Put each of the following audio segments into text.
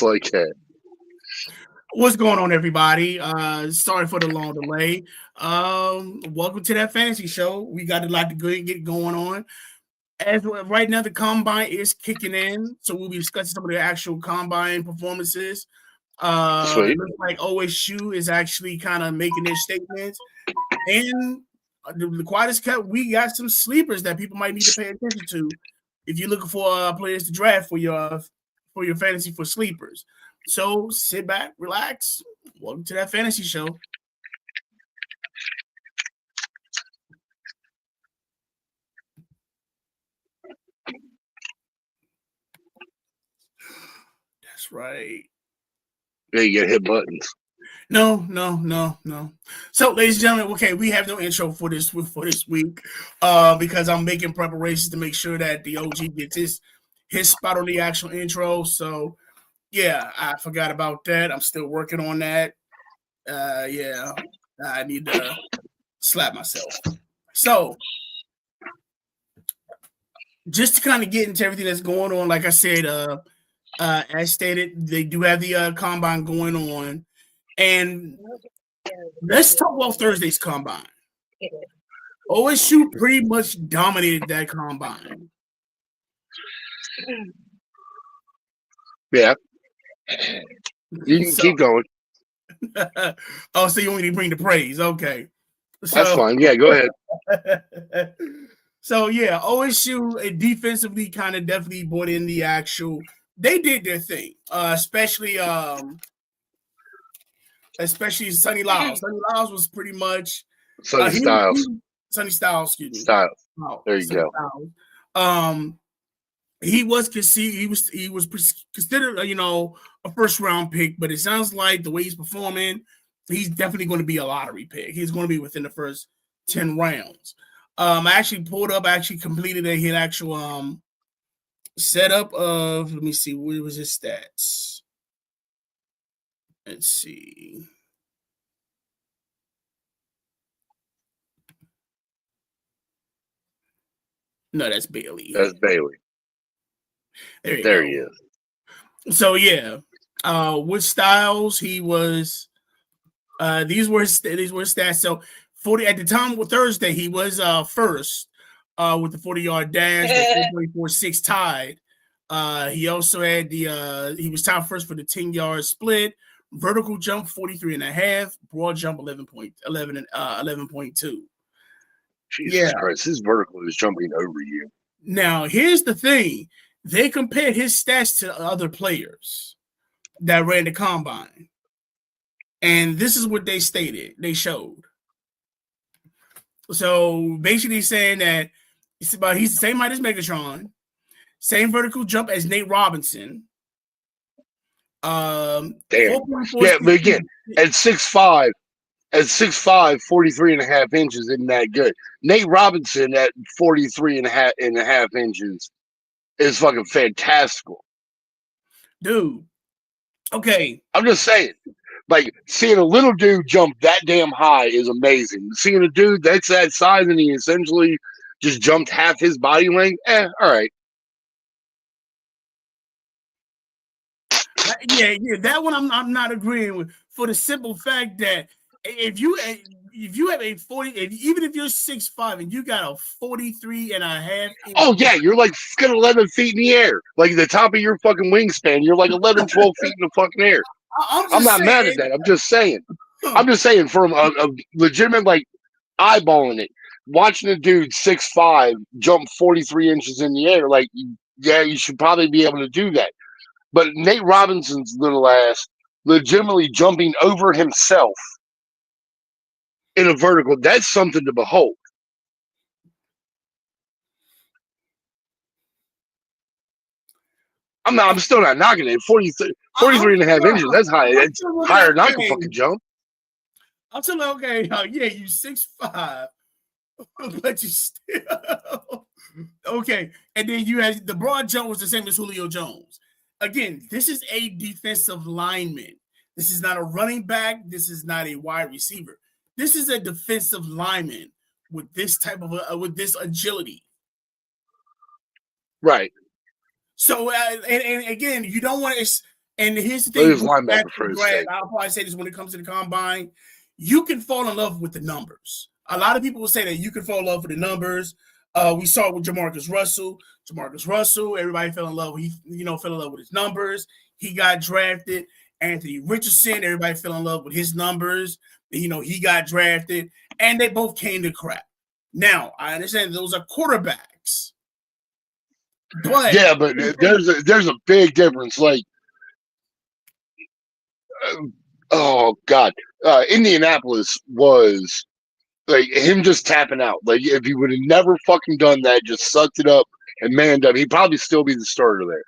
like that. What's going on, everybody? Sorry for the long delay. Welcome to that fantasy show. We got a lot to get going on. Right now, the combine is kicking in, so we'll be discussing some of the actual combine performances. It looks like OSU is actually kind of making their statements, and the quietest kept, we got some sleepers that people might need to pay attention to if you're looking for players to draft for your fantasy for sleepers. So sit back, relax. Welcome to that fantasy show. That's right. Yeah, you gotta hit buttons. No. So, ladies and gentlemen, okay, we have no intro for this week, because I'm making preparations to make sure that the OG gets his spot on the actual intro. So, yeah, I forgot about that. I'm still working on that. Yeah, I need to slap myself. So, just to kind of get into everything that's going on, like I said, as stated, they do have the combine going on. And let's talk about Thursday's combine. OSU pretty much dominated that combine. Yeah. You can keep going. Oh, so you want me to bring the praise? Okay. That's fine. Yeah, go ahead. So, yeah, OSU defensively kind of definitely brought in the actual. They did their thing, especially Sonny Lyles. Sonny Lyles was pretty much Sonny Styles. Sonny Styles, excuse me. Styles. Oh, there you Sonny go. Styles. He was considered a first round pick, but it sounds like the way he's performing, he's definitely going to be a lottery pick. He's going to be within the first 10 rounds. I actually completed a actual setup of, let me see, what was his stats? Let's see. No, that's Bailey. That's Bailey. There he is. So, yeah. With Styles, he was these were stats. So 40 at the time with Thursday, he was first with the 40-yard dash, the 4.46 tied. He also had he was tied first for the 10-yard split, vertical jump 43.5, broad jump 11.2. Jesus Christ, his vertical is jumping over you. Now, here's the thing. They compared his stats to other players that ran the combine. And this is what they stated. They showed. So basically saying that he's the same height as Megatron, same vertical jump as Nate Robinson. Damn. Yeah, but again, at 6'5", 43.5 inches isn't that good. Nate Robinson at 43.5 inches is fucking fantastical. Dude. Okay. I'm just saying. Like, seeing a little dude jump that damn high is amazing. Seeing a dude that's that size and he essentially just jumped half his body length, all right. Yeah, that one I'm not agreeing with, for the simple fact that if you have a 40, even if you're 6'5" and you got a 43.5. Oh yeah, you're like fucking 11 feet in the air, like the top of your fucking wingspan. You're like 11, 12 feet in the fucking air. I'm not mad at that. I'm just saying. From a legitimate, like, eyeballing it, watching a dude 6'5" jump 43 inches in the air, like, yeah, you should probably be able to do that. But Nate Robinson's little ass legitimately jumping over himself in a vertical, that's something to behold. I'm still not knocking it. 43.5 inches, that's high. That's higher than I can fucking jump. I'm still okay. Yeah, you 6'5", but you still okay. And then you had the broad jump was the same as Julio Jones. Again, this is a defensive lineman. This is not a running back. This is not a wide receiver. This is a defensive lineman with this type of with this agility. Right. So, and again, you don't want to. And here's the Look thing: at his linebacker for his sake. I'll probably say this when it comes to the combine, you can fall in love with the numbers. A lot of people will say that you can fall in love with the numbers. We saw it with Jamarcus Russell. Everybody fell in love. Fell in love with his numbers. He got drafted. Anthony Richardson, everybody fell in love with his numbers. He got drafted, and they both came to crap. Now, I understand those are quarterbacks. But yeah, but there's a big difference. Like, oh God, Indianapolis was like him just tapping out. Like, if he would have never fucking done that, just sucked it up and manned up, he'd probably still be the starter there.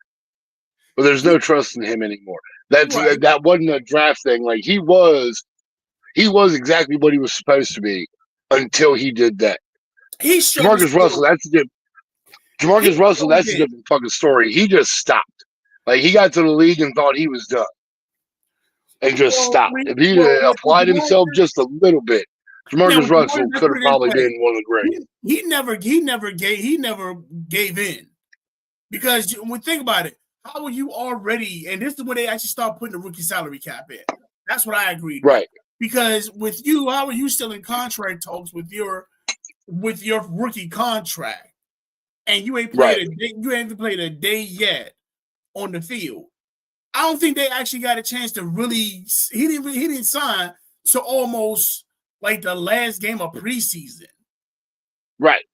But there's no trust in him anymore. That wasn't a draft thing. Like, he was exactly what he was supposed to be until he did that. Jamarcus Russell, that's a different fucking story. He just stopped. Like, he got to the league and thought he was done, and just stopped. If he applied himself just a little bit, Jamarcus Russell could have probably been one of the greats. He never gave in, because when we think about it, how are you already? And this is when they actually start putting the rookie salary cap in. That's what I agreed. Right. Because with you, how are you still in contract talks with your rookie contract, and you ain't played you haven't played a day yet on the field? I don't think they actually got a chance to really. He didn't sign to almost like the last game of preseason. Right.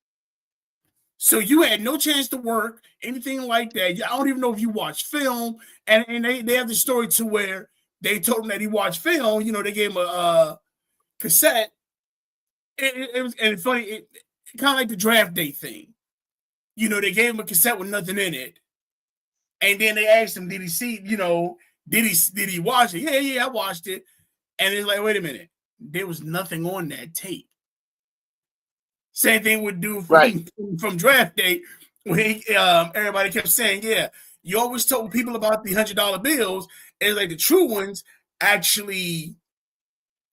So you had no chance to work anything like that. I don't even know if you watched film, and they have the story to where they told him that he watched film. They gave him a cassette. It was, and it's funny, kind of like the draft day thing. They gave him a cassette with nothing in it, and then they asked him, "Did he see? Did he watch it?" Yeah, I watched it. And it's like, wait a minute, there was nothing on that tape. Same thing would do from draft day, when everybody kept saying, "Yeah, you always told people about the $100 bills." And like the true ones actually,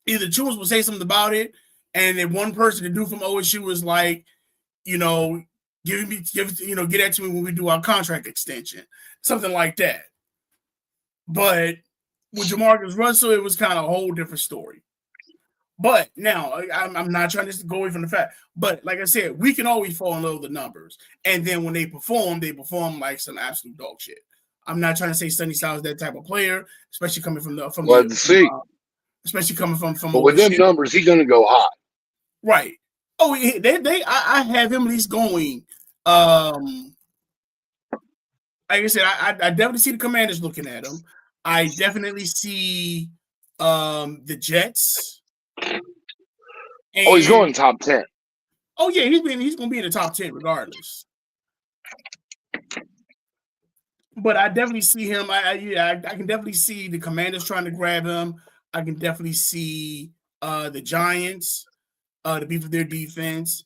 either true ones will say something about it, and then one person, the dude from OSU, was like, get that to me when we do our contract extension, something like that. But with Jamarcus Russell, it was kind of a whole different story. But now, I'm not trying to go away from the fact. But like I said, we can always fall in love with the numbers. And then when they perform like some absolute dog shit. I'm not trying to say Sonny Styles is that type of player, especially coming from especially coming from. But with them numbers, he's going to go high. Right. Oh, I have him at least going. Like I said, I definitely see the Commanders looking at him. I definitely see the Jets. He's going top 10. Oh yeah, he's going to be in the top 10 regardless. But I definitely see him. I can definitely see the Commanders trying to grab him. I can definitely see the Giants to be for their defense,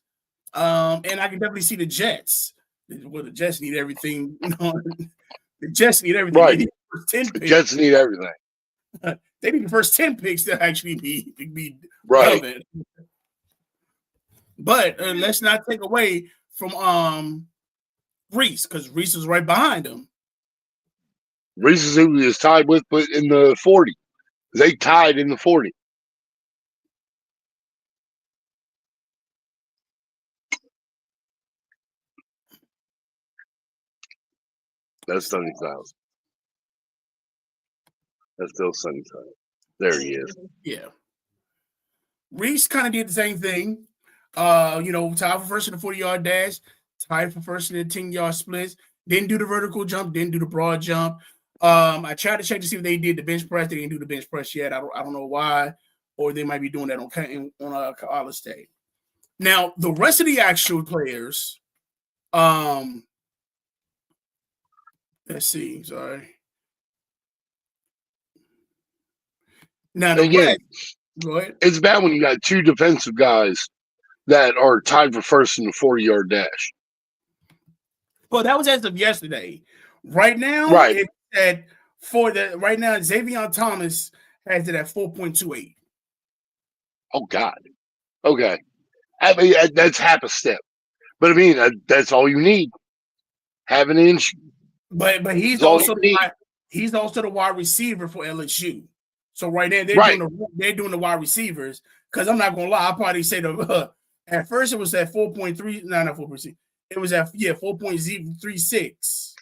and I can definitely see the Jets. Well, the Jets need everything. The Jets need everything. Right. They need the first 10 picks. The Jets need everything. They need the first 10 picks to actually be right. relevant. But let's not take away from Reese, because Reese is right behind him. Reese is tied with, but in the 40. They tied in the 40. That's Sonny Styles. That's still Sonny Styles. There he is. Yeah. Reese kind of did the same thing. Tied for first in the 40-yard dash, tied for first in the 10-yard splits. Didn't do the vertical jump, didn't do the broad jump. I tried to check to see if they did the bench press. They didn't do the bench press yet. I don't know why, or they might be doing that on College State. Now, the rest of the actual players, let's see. Sorry. Now, again, go ahead. It's bad when you got two defensive guys that are tied for first in the 40-yard dash. Well, that was as of yesterday. Right now, it's at right now, Xavier Thomas has it at 4.28. Oh God. Okay. I mean, that's half a step. But I mean, that's all you need. Have an inch. But he's also He's also the wide receiver for LSU. So right now they're doing the wide receivers. Because I'm not gonna lie, I'll probably say at first it was at 4.3, not 4.3. It was at 4.036.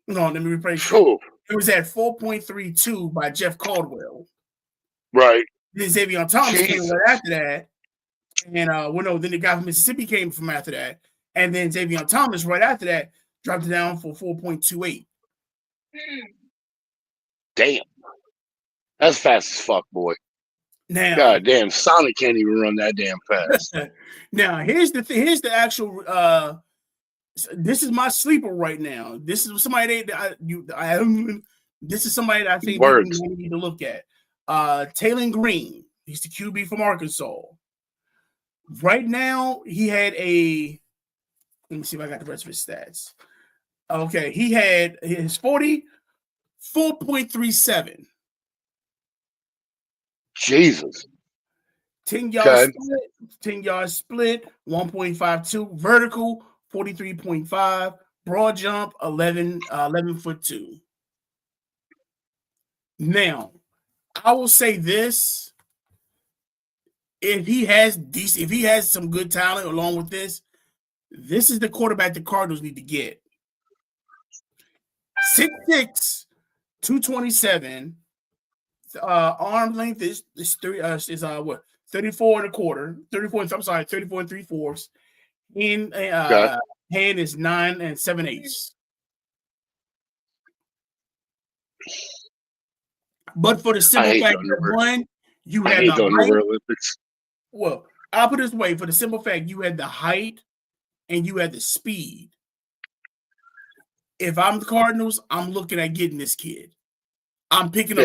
No, let me replace it. It was at 4.32 by Jeff Caldwell. Right. Then Xavier Thomas came right after that. And then the guy from Mississippi came from after that. And then Xavier Thomas right after that dropped it down for 4.28. Damn. That's fast as fuck, boy. Now, God damn, Sonic can't even run that damn fast. Now, here's the actual this is my sleeper right now. This is somebody this is somebody that I think we need to look at. Taylor Green, he's the QB from Arkansas. Right now, he had let me see if I got the rest of his stats. Okay, he had his 4.37. Jesus. 10-yard split, 1.52. Vertical, 43.5. Broad jump, 11'2". Now, I will say this. If he has some good talent along with this is the quarterback the Cardinals need to get. 6'6", 227. Arm length is 34 and a quarter, 34 and 3/4. In hand is 9 7/8. But for the simple fact that one, you had the height. Olympics. Well, I'll put it this way: for the simple fact you had the height and you had the speed. If I'm the Cardinals, I'm looking at getting this kid. I'm picking up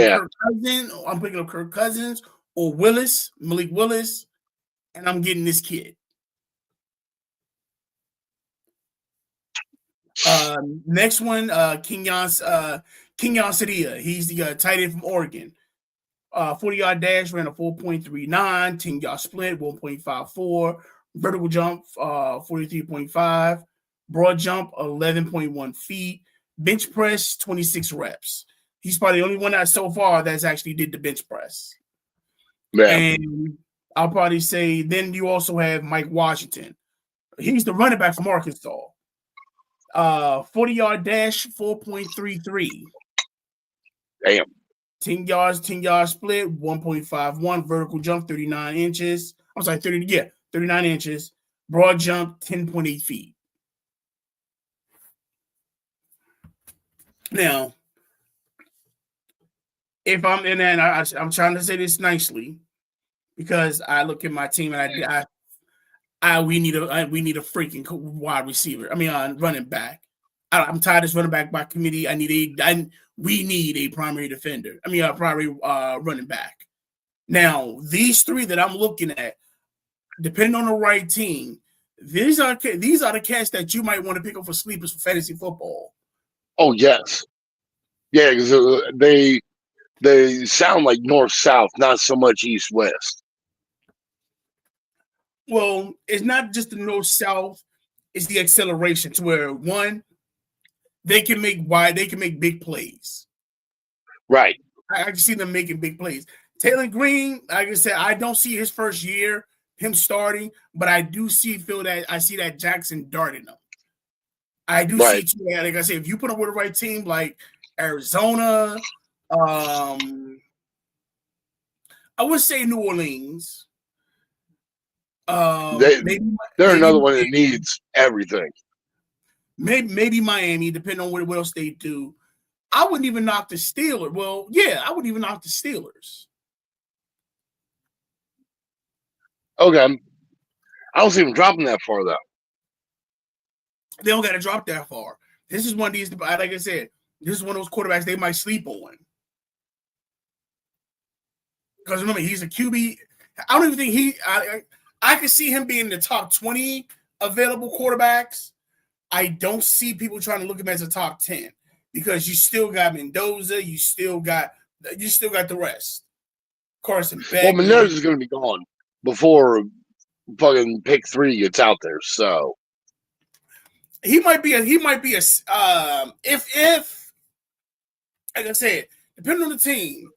Kirk Cousins or Malik Willis, and I'm getting this kid. Next one, Kenyon Sadia. He's the tight end from Oregon. 40-yard dash ran a 4.39, 10-yard split, 1.54, vertical jump, 43.5, broad jump, 11.1 feet, bench press, 26 reps. He's probably the only one that so far that's actually did the bench press. Yeah. And I'll probably say then you also have Mike Washington. He's the running back from Arkansas. 40-yard dash, 4.33. Damn. 10 yards split, 1.51. Vertical jump, 39 inches. I'm sorry, 39 inches. Broad jump, 10.8 feet. Now, if I'm in there, and I'm trying to say this nicely, because I look at my team and we need a freaking wide receiver. I mean, running back. I'm tired of this running back by committee. We need a primary defender. I mean, a primary running back. Now, these three that I'm looking at, depending on the right team, these are the cats that you might want to pick up for sleepers for fantasy football. Oh yes, yeah, because they sound like north-south, not so much east-west. Well, it's not just the north-south; it's the acceleration to where one, they can make big plays. Right. I can see them making big plays. Taylor Green, like I said, I don't see his first year him starting, but I do feel that I see that Jackson darting him. I do see too, like I said, if you put him with the right team like Arizona, I would say New Orleans. They're another one that needs everything. Maybe Miami, depending on what else they do. I wouldn't even knock the Steelers. Well, yeah, I wouldn't even knock the Steelers. Okay. I don't see them dropping that far, though. They don't got to drop that far. This is one of these, like I said, this is one of those quarterbacks they might sleep on. Because remember, he's a QB. I don't even think I could see him being in the top 20 available quarterbacks. I don't see people trying to look at him as a top 10 because you still got Mendoza, you still got the rest. Carson Beck. Well, Mendoza's going to be gone before fucking pick 3 gets out there, so he might be a if like I said, depending on the team,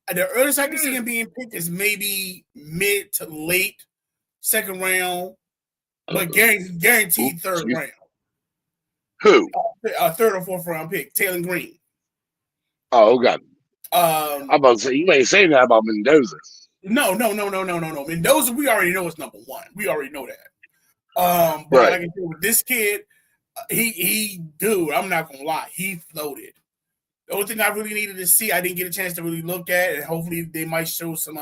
the earliest I can see him being picked is maybe mid to late second round, but guaranteed third round. Who? Third or fourth round pick, Taylor Green. Oh, God. I'm about to say, you ain't saying that about Mendoza. No. Mendoza, we already know is number one. We already know that. But Right. like I said, with this kid, dude, I'm not gonna lie, he floated. The only thing I really needed to see, I didn't get a chance to really look at, and hopefully they might show some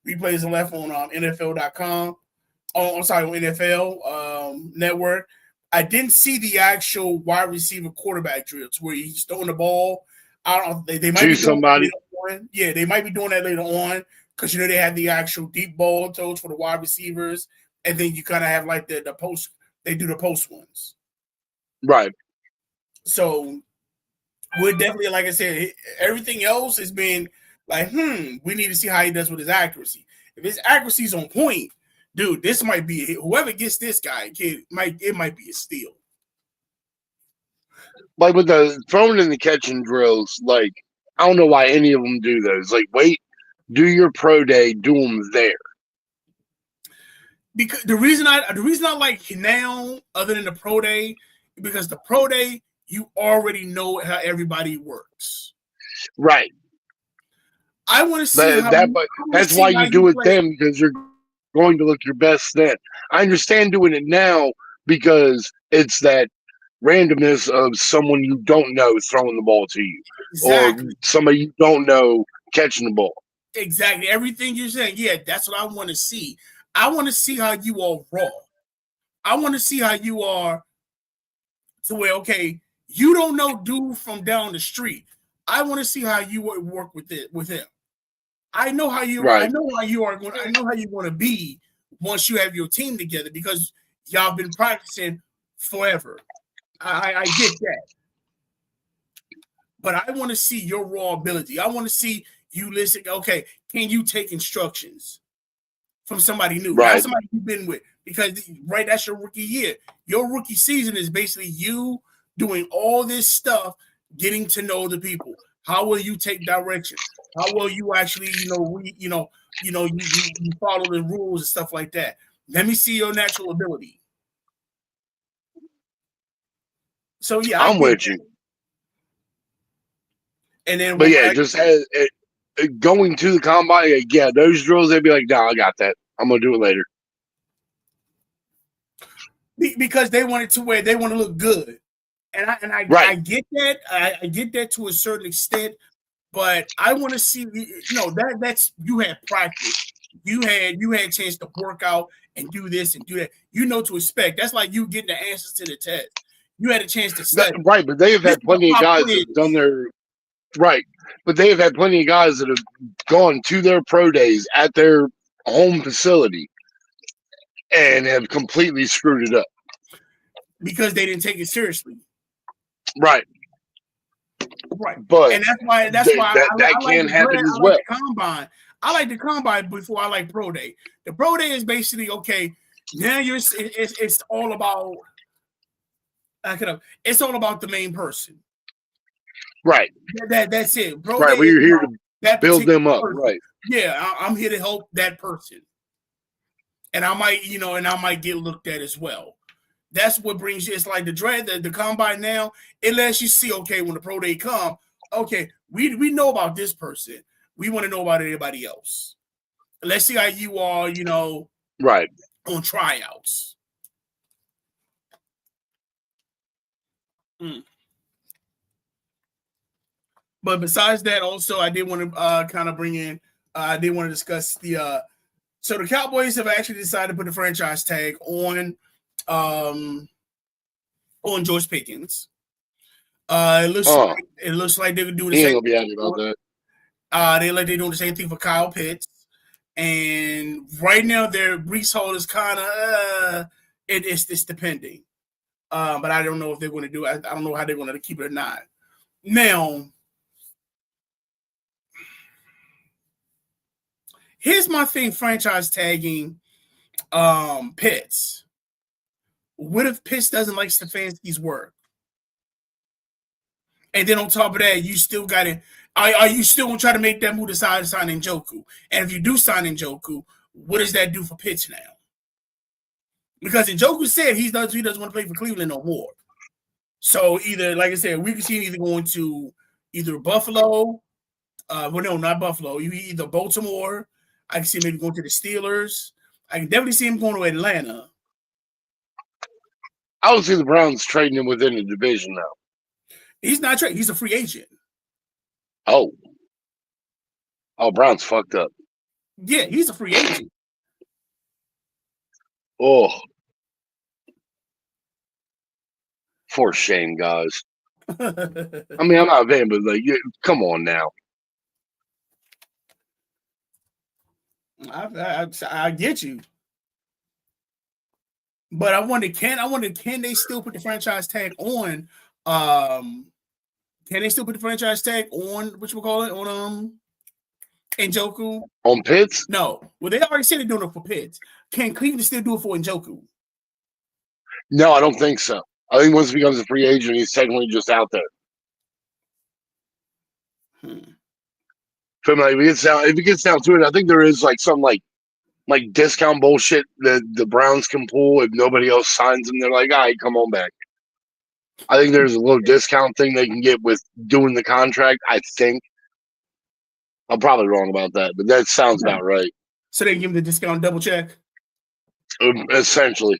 replays left on NFL.com. Oh, I'm sorry, on NFL Network. I didn't see the actual wide receiver quarterback drills where he's throwing the ball. I don't know. They might be somebody. Yeah, they might be doing that later on because they have the actual deep ball throws for the wide receivers, and then you kind of have like the post. They do the post ones, right? So we're definitely, like I said, everything else has been like, we need to see how he does with his accuracy. If his accuracy is on point, dude, this might be whoever gets this guy. It might be a steal. Like with the throwing and the catching drills, like I don't know why any of them do those. Like, wait, do your pro day, do them there. Because the reason I like now, other than the pro day, because the pro day you already know how everybody works. Right. I want to see that's why you do it then, because you're going to look your best then. I understand doing it now because it's that randomness of someone you don't know throwing the ball to you, exactly. Or somebody you don't know catching the ball. Exactly. Everything you're saying, yeah, that's what I want to see. I want to see how you are raw. I want to see how you are to where, okay, you don't know dude from down the street. I want to see how you work with him. I know how you. Right. I know how you are going. I know how you're going to be once you have your team together because y'all been practicing forever. I get that, but I want to see your raw ability. I want to see you listen. Okay, can you take instructions from somebody new? Right. Not somebody you've been with, because that's your rookie year. Your rookie season is basically you doing all this stuff, getting to know the people. How will you take direction? How will you actually, you follow the rules and stuff like that? Let me see your natural ability. So yeah, I'm with you. And then, but yeah, just going to the combine, yeah, those drills, they'd be like, "No, I got that. I'm gonna do it later." Because they want it to where they want to look good, and I get that. I get that to a certain extent. But I want to see, that's you had practice. You had a chance to work out and do this and do that. You know to expect. That's like you getting the answers to the test. You had a chance to study. Right, but they have had plenty of guys that have done their right. But they have had plenty of guys that have gone to their pro days at their home facility and have completely screwed it up. Because they didn't take it seriously. Right. Right, but and that's why that can happen as well. I like the combine before I like pro day. The pro day is basically okay. Now it's all about it's all about the main person. Right. That's it. Pro right. Day We're here to build them up. Person. Right. Yeah, I'm here to help that person, and I might get looked at as well. That's what brings you. It's like the draft, the combine now. It lets you see, okay, when the pro day come, okay, we know about this person. We want to know about everybody else. Let's see how you are, right, on tryouts. But besides that, also, I did want to kind of bring in. I did want to discuss the. So the Cowboys have actually decided to put the franchise tag on George Pickens. It looks like they're doing the same. He ain't gonna be happy about that. They're doing the same thing for Kyle Pitts, and right now their Breece Hall is kind of it's depending. But I don't know if they're going to do it. I don't know how they're going to keep it or not. Now, here's my thing: franchise tagging Pitts. What if Pitts doesn't like Stefanski's work? And then on top of that, you still got to. Are you still gonna try to make that move to sign Njoku? And if you do sign Njoku, what does that do for Pitts now? Because Njoku said he doesn't want to play for Cleveland no more. So either, like I said, we can see him either going to either Buffalo. Well, no, not Buffalo. Either Baltimore. I can see him maybe going to the Steelers. I can definitely see him going to Atlanta. I don't see the Browns trading him within the division now. He's not trading. He's a free agent. Oh, Brown's fucked up. Yeah, he's a free agent. Oh, for shame, guys. I mean, I'm not a fan, but like, come on now. I get you, but I wonder, can they still put the franchise tag on? Can they still put the franchise tag on on Njoku? On Pitts? No. Well, they already said they're doing it for Pitts. Can Cleveland still do it for Njoku? No, I don't think so. I think once he becomes a free agent, he's technically just out there. Like, if it gets down to it, I think there is like some like discount bullshit that the Browns can pull if nobody else signs them. They're like, all right, come on back. I think there's a little discount thing they can get with doing the contract. I think I'm probably wrong about that, but that sounds about right. So they give him the discount double check. Essentially,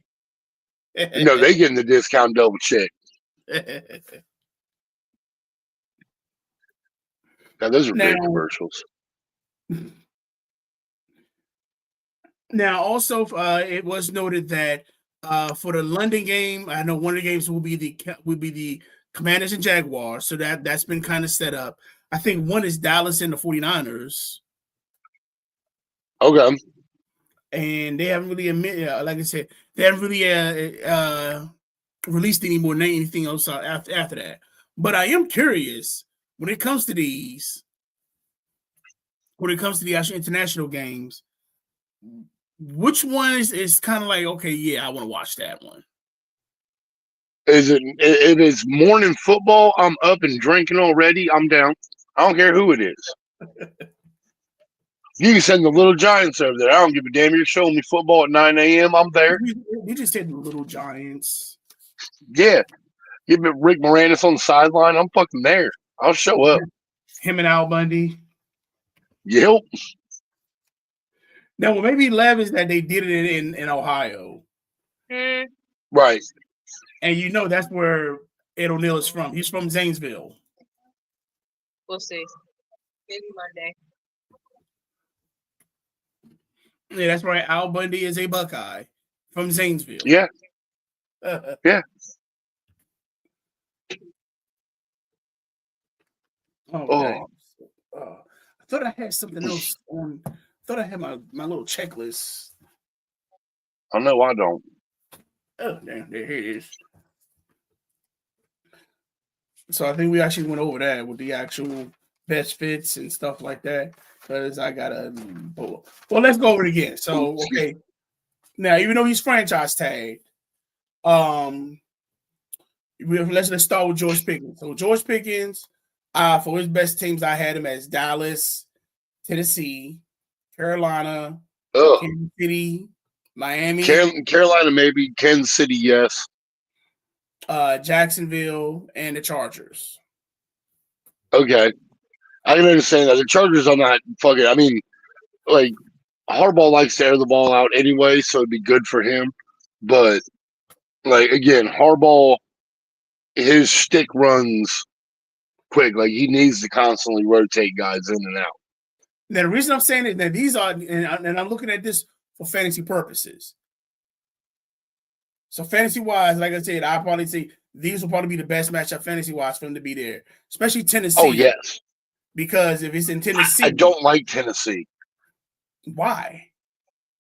no, they get the discount double check. Now, those are great commercials. Now, also, it was noted that for the London game, I know one of the games will be the Commanders and Jaguars, so that's been kind of set up. I think one is Dallas and the 49ers. Okay. And they haven't really like I said, they haven't really released any more anything else after that. But I am curious when it comes to the actual international games, which one is kind of like, okay, yeah, I want to watch that one. If it's morning football, I'm up and drinking already. I'm down. I don't care who it is. You can send the Little Giants over there. I don't give a damn. You're showing me football at 9 a.m. I'm there. You just said the Little Giants. Yeah. Give me Rick Moranis on the sideline. I'm fucking there. I'll show up. Him and Al Bundy. Yep. Now, what made me laugh is that they did it in Ohio. Right. And you know that's where Ed O'Neill is from. He's from Zanesville. We'll see. Maybe Monday. Yeah, that's right. Al Bundy is a Buckeye from Zanesville. Yeah. Yeah. Okay. I thought I had something else on. I thought I had my little checklist. I know I don't. Oh, damn, there it is. So I think we actually went over that with the actual best fits and stuff like that. Because I gotta. Well, let's go over it again. So okay. Now, even though he's franchise tagged, let's start with George Pickens. So George Pickens, for his best teams, I had him as Dallas, Tennessee, Carolina, Kansas City, Miami, Carolina, maybe Kansas City, yes. Jacksonville, and the Chargers. Okay, I can understand that. The Chargers, I'm not fucking. I mean, like Harbaugh likes to air the ball out anyway, so it'd be good for him. But like again, Harbaugh, his shtick runs quick. Like he needs to constantly rotate guys in and out. Now the reason I'm saying is that these are, and I'm looking at this for fantasy purposes. So fantasy wise, like I said, I'll probably say these will probably be the best matchup fantasy wise for them to be there, especially Tennessee. Oh yes, because if it's in Tennessee, I don't like Tennessee. Why?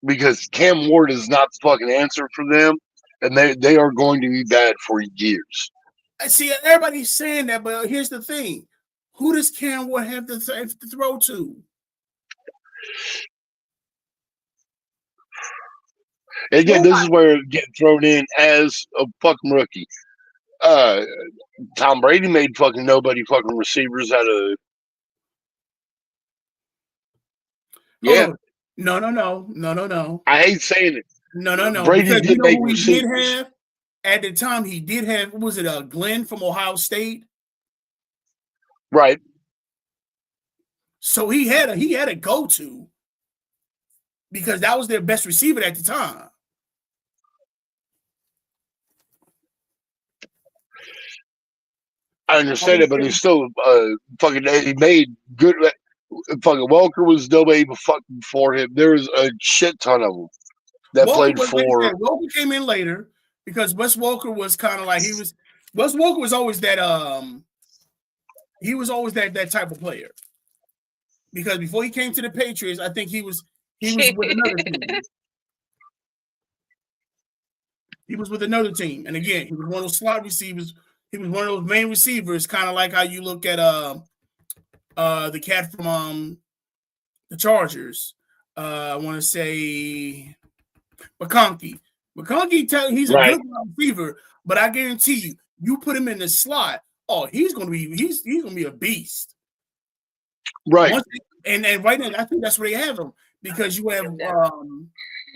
Because Cam Ward is not the fucking answer for them, and they are going to be bad for years. I see everybody's saying that, but here's the thing: who does Cam Ward have to throw to? Again, this is where getting thrown in as a fucking rookie. Tom Brady made fucking nobody fucking receivers out of. Yeah. No. I hate saying it. No. Brady Because you did know make who he did receivers. have at the time? He did have. Was it Glenn from Ohio State? Right. So he had a go-to because that was their best receiver at the time. I understand it, but he still fucking he made good. Fucking Welker was nobody fucking before him. There was a shit ton of them that played for. Welker came in later because Wes Welker was kind of like Wes Welker was always that he was always that type of player because before he came to the Patriots, I think he was with another team. He was with another team, and again, he was one of those slot receivers. He was one of those main receivers, kind of like how you look at the cat from the Chargers. I want to say McConkey. He's a good receiver, but I guarantee you put him in the slot. Oh, he's gonna be a beast. Right. And right now, I think that's where they have him because you have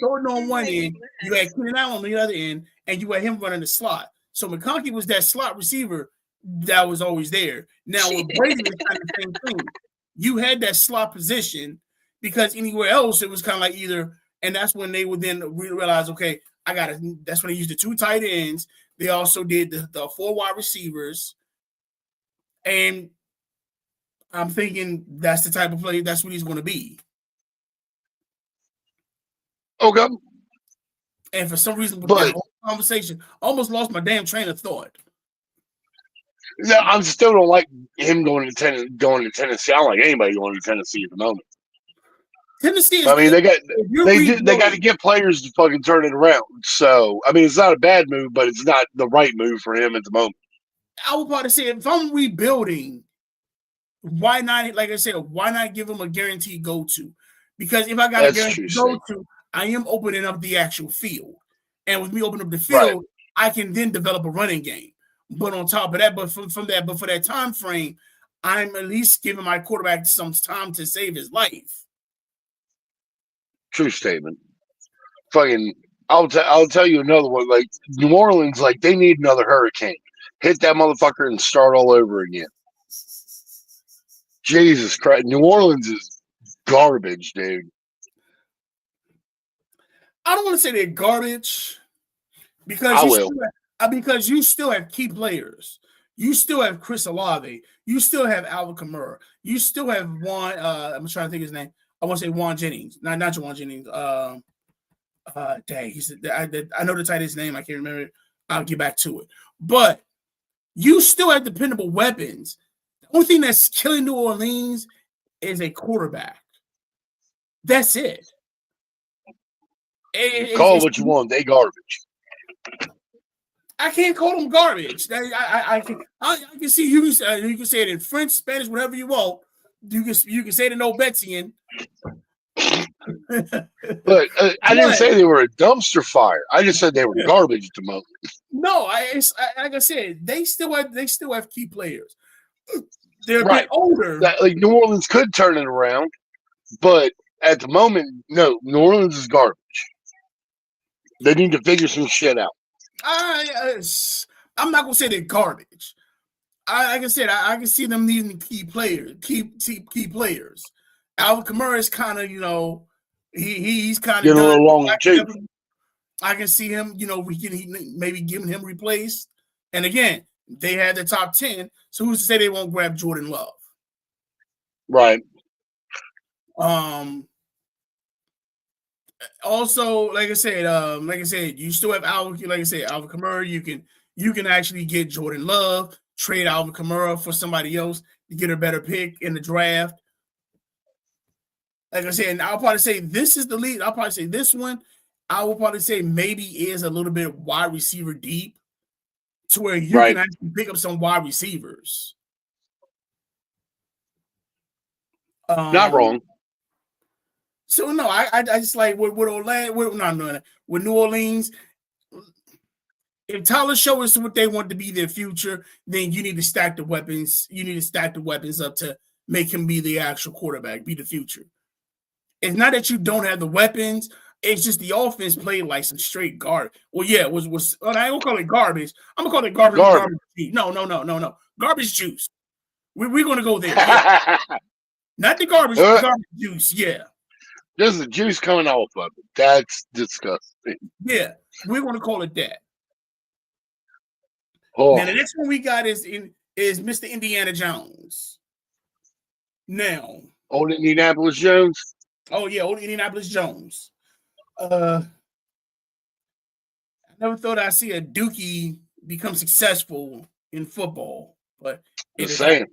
Jordan on one end, you had Keenan Allen on the other end, and you had him running the slot. So McConkey was that slot receiver that was always there. Now with Brady was kind of the same thing. You had that slot position because anywhere else it was kind of like either, and that's when they would then realize, okay, that's when they used the 2 tight ends. They also did the 4 wide receivers, and I'm thinking that's the type of play. That's what he's going to be. Okay. And for some reason, with that whole conversation, I almost lost my damn train of thought. No, I still don't like him going to Tennessee. I don't like anybody going to Tennessee at the moment. Tennessee is. I mean, they got to get players to fucking turn it around. So I mean, it's not a bad move, but it's not the right move for him at the moment. I would probably say if I'm rebuilding, why not? Like I said, why not give him a guaranteed go-to? Because if I got a guaranteed go-to, I am opening up the actual field, and with me opening up the field, I can then develop a running game. But on top of that, for that time frame, I'm at least giving my quarterback some time to save his life. True statement. Fucking, I'll tell you another one. Like New Orleans, like they need another hurricane. Hit that motherfucker and start all over again. Jesus Christ, New Orleans is garbage, dude. I don't want to say they're garbage because you still have key players. You still have Chris Olave. You still have Alvin Kamara. You still have Juan. I'm trying to think of his name. I want to say Juan Jennings. Not Juan Jennings. Dang, I know the tight end's name. I can't remember it. I'll get back to it. But you still have dependable weapons. The only thing that's killing New Orleans is a quarterback. That's it. Call it what you want. They garbage. I can't call them garbage. I can see you can say it in French, Spanish, whatever you want. You can say it in Obetian. But I didn't say they were a dumpster fire. I just said they were garbage at the moment. No, like I said, they still have key players. They're a bit older. Like New Orleans could turn it around, but at the moment, no. New Orleans is garbage. They need to figure some shit out. I'm not gonna say they're garbage. Like I said, I can see them needing key players. Alvin Kamara is kind of, he's kind of a little long too. I can see him, maybe giving him replaced. And again, they had the top 10, so who's to say they won't grab Jordan Love? Right. Also, like I said, you still have Alvin Kamara. You can actually get Jordan Love, trade Alvin Kamara for somebody else to get a better pick in the draft. Like I said, and I'll probably say this is the lead. I'll probably say this one. I will probably say maybe is a little bit wide receiver deep to where you can actually pick up some wide receivers. Not wrong. So no, I just like with New Orleans, If Tyler shows us what they want to be their future, then you need to stack the weapons. You need to stack the weapons up to make him be the actual quarterback, be the future. It's not that you don't have the weapons. It's just the offense played like some straight garbage. Well, yeah, it was I don't call it garbage. I'm gonna call it garbage. No. Garbage juice. We're gonna go there. Yeah. Not the garbage juice. Yeah. There's the juice coming off of it. That's disgusting. Yeah, we're gonna call it that. Oh. Now the next one we got is Mr. Indiana Jones. Now, old Indianapolis Jones. Oh yeah, old Indianapolis Jones. I never thought I'd see a Dookie become successful in football, but it's saying.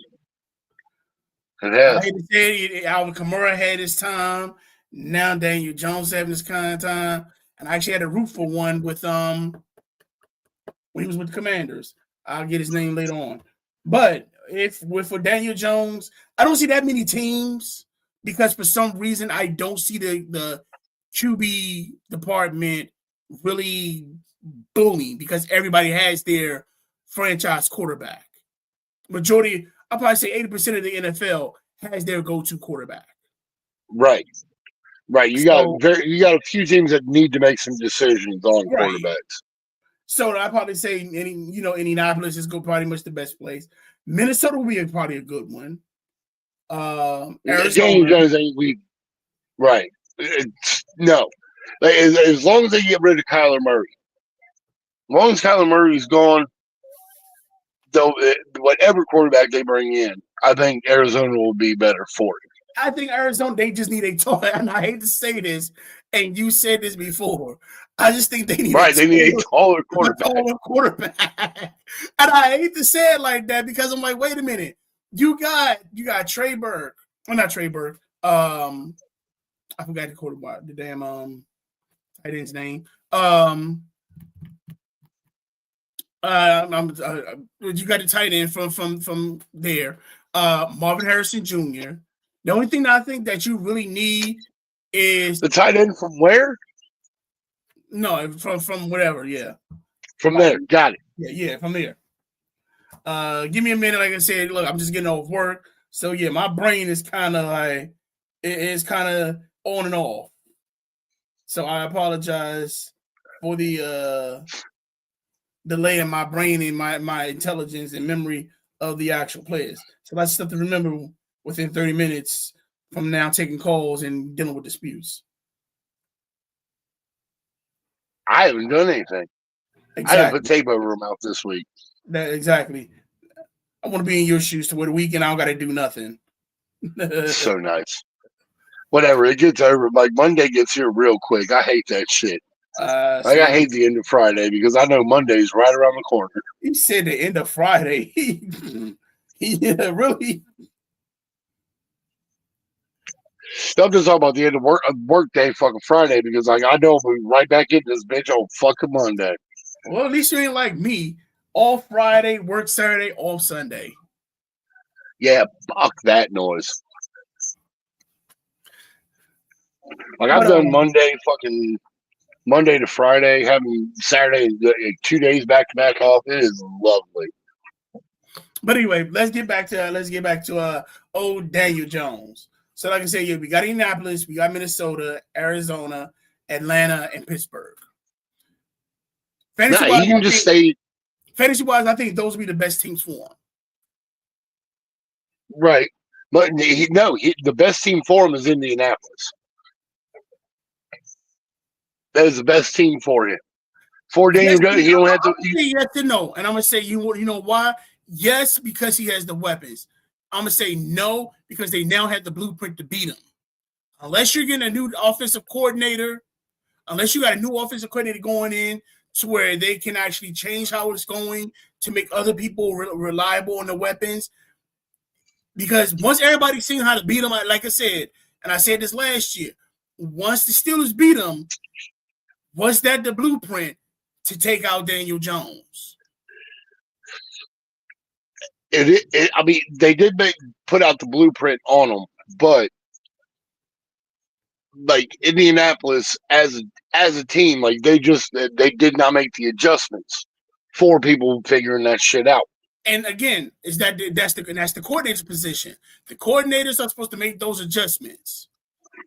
I hate to say it, Alvin Kamara had his time. Now Daniel Jones having this kind of time, and I actually had to root for one with when he was with the Commanders. I'll get his name later on. But for Daniel Jones, I don't see that many teams because for some reason I don't see the QB department really booming because everybody has their franchise quarterback. Majority, I'll probably say 80% of the NFL has their go-to quarterback. Right. You got a few teams that need to make some decisions on quarterbacks. So I'd probably say Indianapolis is probably much the best place. Minnesota will be probably a good one. Arizona. Right. No. As long as they get rid of Kyler Murray. As long as Kyler Murray's gone, though, whatever quarterback they bring in, I think Arizona will be better for it. I think Arizona, they just need a tall, and I hate to say this, and you said this before. I just think they need a taller quarterback. And I hate to say it like that because I'm like, wait a minute. You got Trey Burke. Well, not Trey Burke. I forgot the quarterback, the damn tight end's name. You got the tight end from there. Marvin Harrison Jr. The only thing that I think that you really need is the tight end from where? No, from whatever, yeah. From there, got it. Yeah, from there. Give me a minute. Like I said, look, I'm just getting off work, so yeah, my brain is kind of like it's kind of on and off. So I apologize for the delay in my brain and my intelligence and memory of the actual players. So that's stuff to remember within 30 minutes from now, taking calls and dealing with disputes. I haven't done anything. Exactly. I haven't put tape over my mouth this week. Exactly. I want to be in your shoes to where the weekend I don't got to do nothing. So nice. Whatever, it gets over. Like Monday gets here real quick. I hate that shit. I hate the end of Friday because I know Monday's right around the corner. He said the end of Friday. Yeah, really. I'm just talking about the end of work day fucking Friday because like I know we'll be right back into this bitch on fucking Monday. Well, at least you ain't like me. All Friday, work Saturday, off Sunday. Yeah, fuck that noise. Like I've done Monday to Friday, having Saturday 2 days back to back off. It is lovely. But anyway, let's get back to old Daniel Jones. So like I said, yeah, we got Indianapolis, we got Minnesota, Arizona, Atlanta, and Pittsburgh. Fantasy-wise, I think those will be the best teams for him. Right. But the best team for him is Indianapolis. That is the best team for him. For Daniel Jones, he don't have to. Yes and no. And I'm going to say, you know why? Yes, because he has the weapons. I'm going to say no, because they now have the blueprint to beat him. Unless you're getting a new offensive coordinator, unless you got a new offensive coordinator going in to where they can actually change how it's going to make other people reliable on the weapons. Because once everybody's seen how to beat them, like I said, and I said this last year, once the Steelers beat them, was that the blueprint to take out Daniel Jones? I mean, they did put out the blueprint on them, but like Indianapolis as a team, like they did not make the adjustments 4 people figuring that shit out. And again, that's the coordinator's position. The coordinators are supposed to make those adjustments.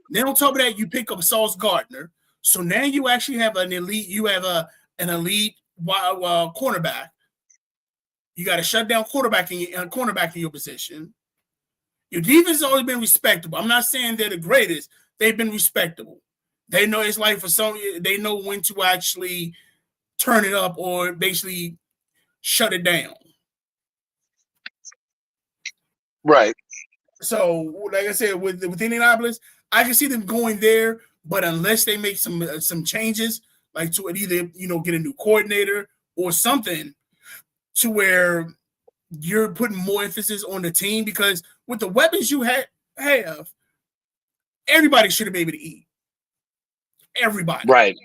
Then on top of that, you pick up Sauce Gardner. So now you actually have an elite. You have an elite cornerback. You got a shutdown cornerback in your position. Your defense has always been respectable. I'm not saying they're the greatest. They've been respectable. They know it's like for some. They know when to actually turn it up or basically shut it down. Right. So, like I said, with Indianapolis, I can see them going there, but unless they make some changes, like to either get a new coordinator or something, to where you're putting more emphasis on the team, because with the weapons you have, everybody should have been able to eat. Everybody, right?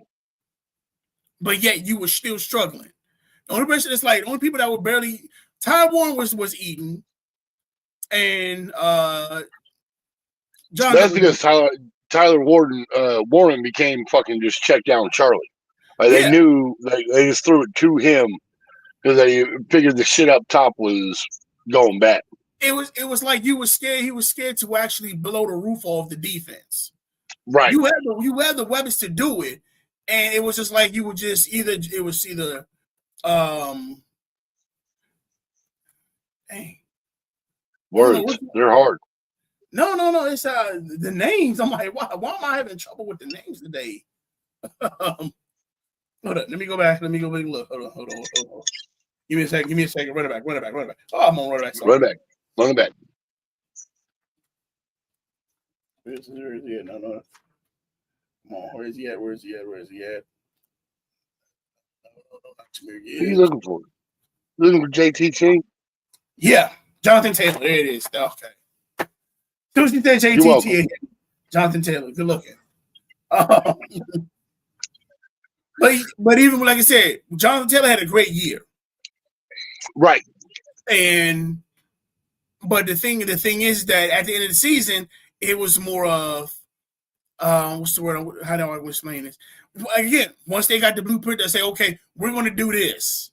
But yet you were still struggling. The only person that's the only people that were barely Ty Warren was eating. And John. That's because Tyler Warren became fucking just check down Charlie. They knew they just threw it to him because they figured the shit up top was going bad. It was like you were scared. He was scared to actually blow the roof off the defense. Right. You had the weapons to do it, and it was just like you would just either. Dang. Words, they're hard. No. It's the names. I'm like, why am I having trouble with the names today? Hold on. Let me go back. Let me go back and look. Hold on. Give me a second. Run it back. Oh, I'm on run it back. Run it back. Where is he at? No. Come on. Where is he at? Who are you looking for? Looking for JTT? Yeah. Jonathan Taylor. There it is. Okay. Tuesday said JTT. Jonathan Taylor. Good looking. But even like I said, Jonathan Taylor had a great year. Right. But the thing is that at the end of the season, it was more of what's the word? How do I explain this? Again, once they got the blueprint, they say, okay, we're going to do this.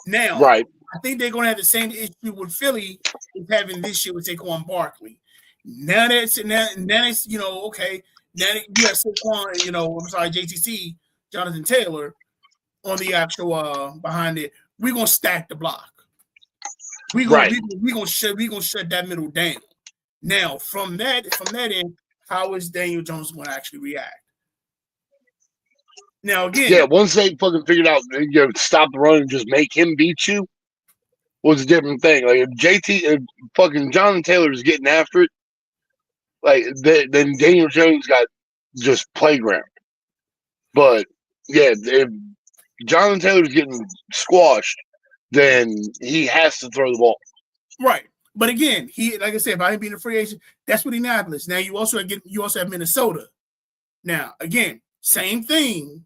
Now, right. I think they're going to have the same issue with Philly is having this year with Saquon Barkley. Now that's okay. Now that you have Saquon, JTC, Jonathan Taylor on the actual behind it. We're gonna stack the block. We're gonna shut that middle down. Now from that end, how is Daniel Jones going to actually react? Now again, once they fucking figured out stop the run and just make him beat you was a different thing. Like if fucking Jonathan Taylor is getting after it, then Daniel Jones got just playground. But if Jonathan Taylor's getting squashed, then he has to throw the ball. Right. But again, like I said, by him being a free agent, that's what Indianapolis. Now you also have Minnesota. Now, again, same thing.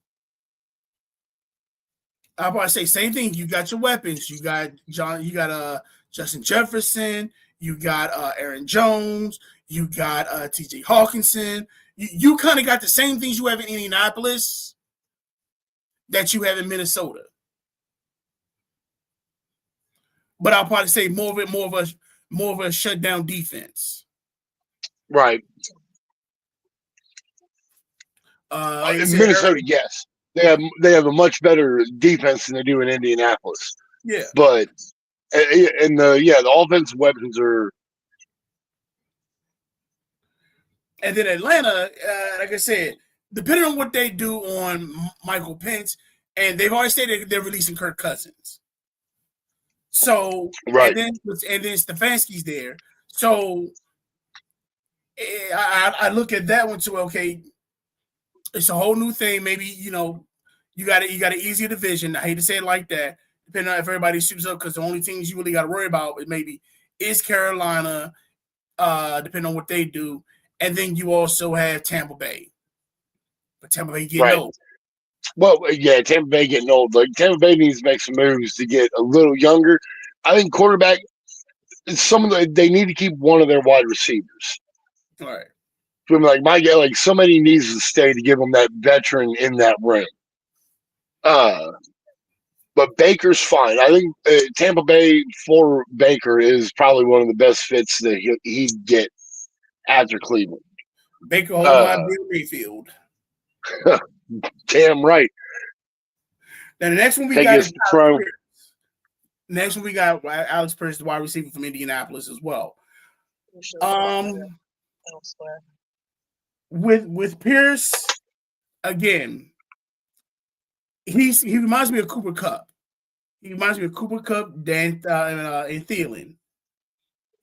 I'll probably say same thing. You got your weapons. You got Justin Jefferson, you got Aaron Jones, you got TJ Hawkinson. You kind of got the same things you have in Indianapolis that you have in Minnesota. But I'll probably say more of a shutdown defense. Right. In Minnesota, yes. They have a much better defense than they do in Indianapolis. Yeah. But the offensive weapons are. And then Atlanta, like I said, depending on what they do on Michael Pence, and they've already stated they're releasing Kirk Cousins. So right, and then Stefanski's there. So I look at that one too. Okay, it's a whole new thing. Maybe you got an easier division. I hate to say it like that. Depending on if everybody suits up, because the only things you really got to worry about is Carolina, depending on what they do, and then you also have Tampa Bay. But Tampa Bay getting old. Well, yeah, Tampa Bay getting old. Like Tampa Bay needs to make some moves to get a little younger. I think quarterback. They need to keep one of their wide receivers. All right. From somebody needs to stay to give them that veteran in that room. But Baker's fine. I think Tampa Bay for Baker is probably one of the best fits that he'd get after Cleveland. Baker whole lot Bill Mayfield. Damn right. Now the next one we got is Alex Pierce. Next one we got Alex Pierce, the wide receiver from Indianapolis as well. With Pierce, again, he reminds me of Cooper Kupp. He reminds me of Cooper Kupp, Dan and Thielen.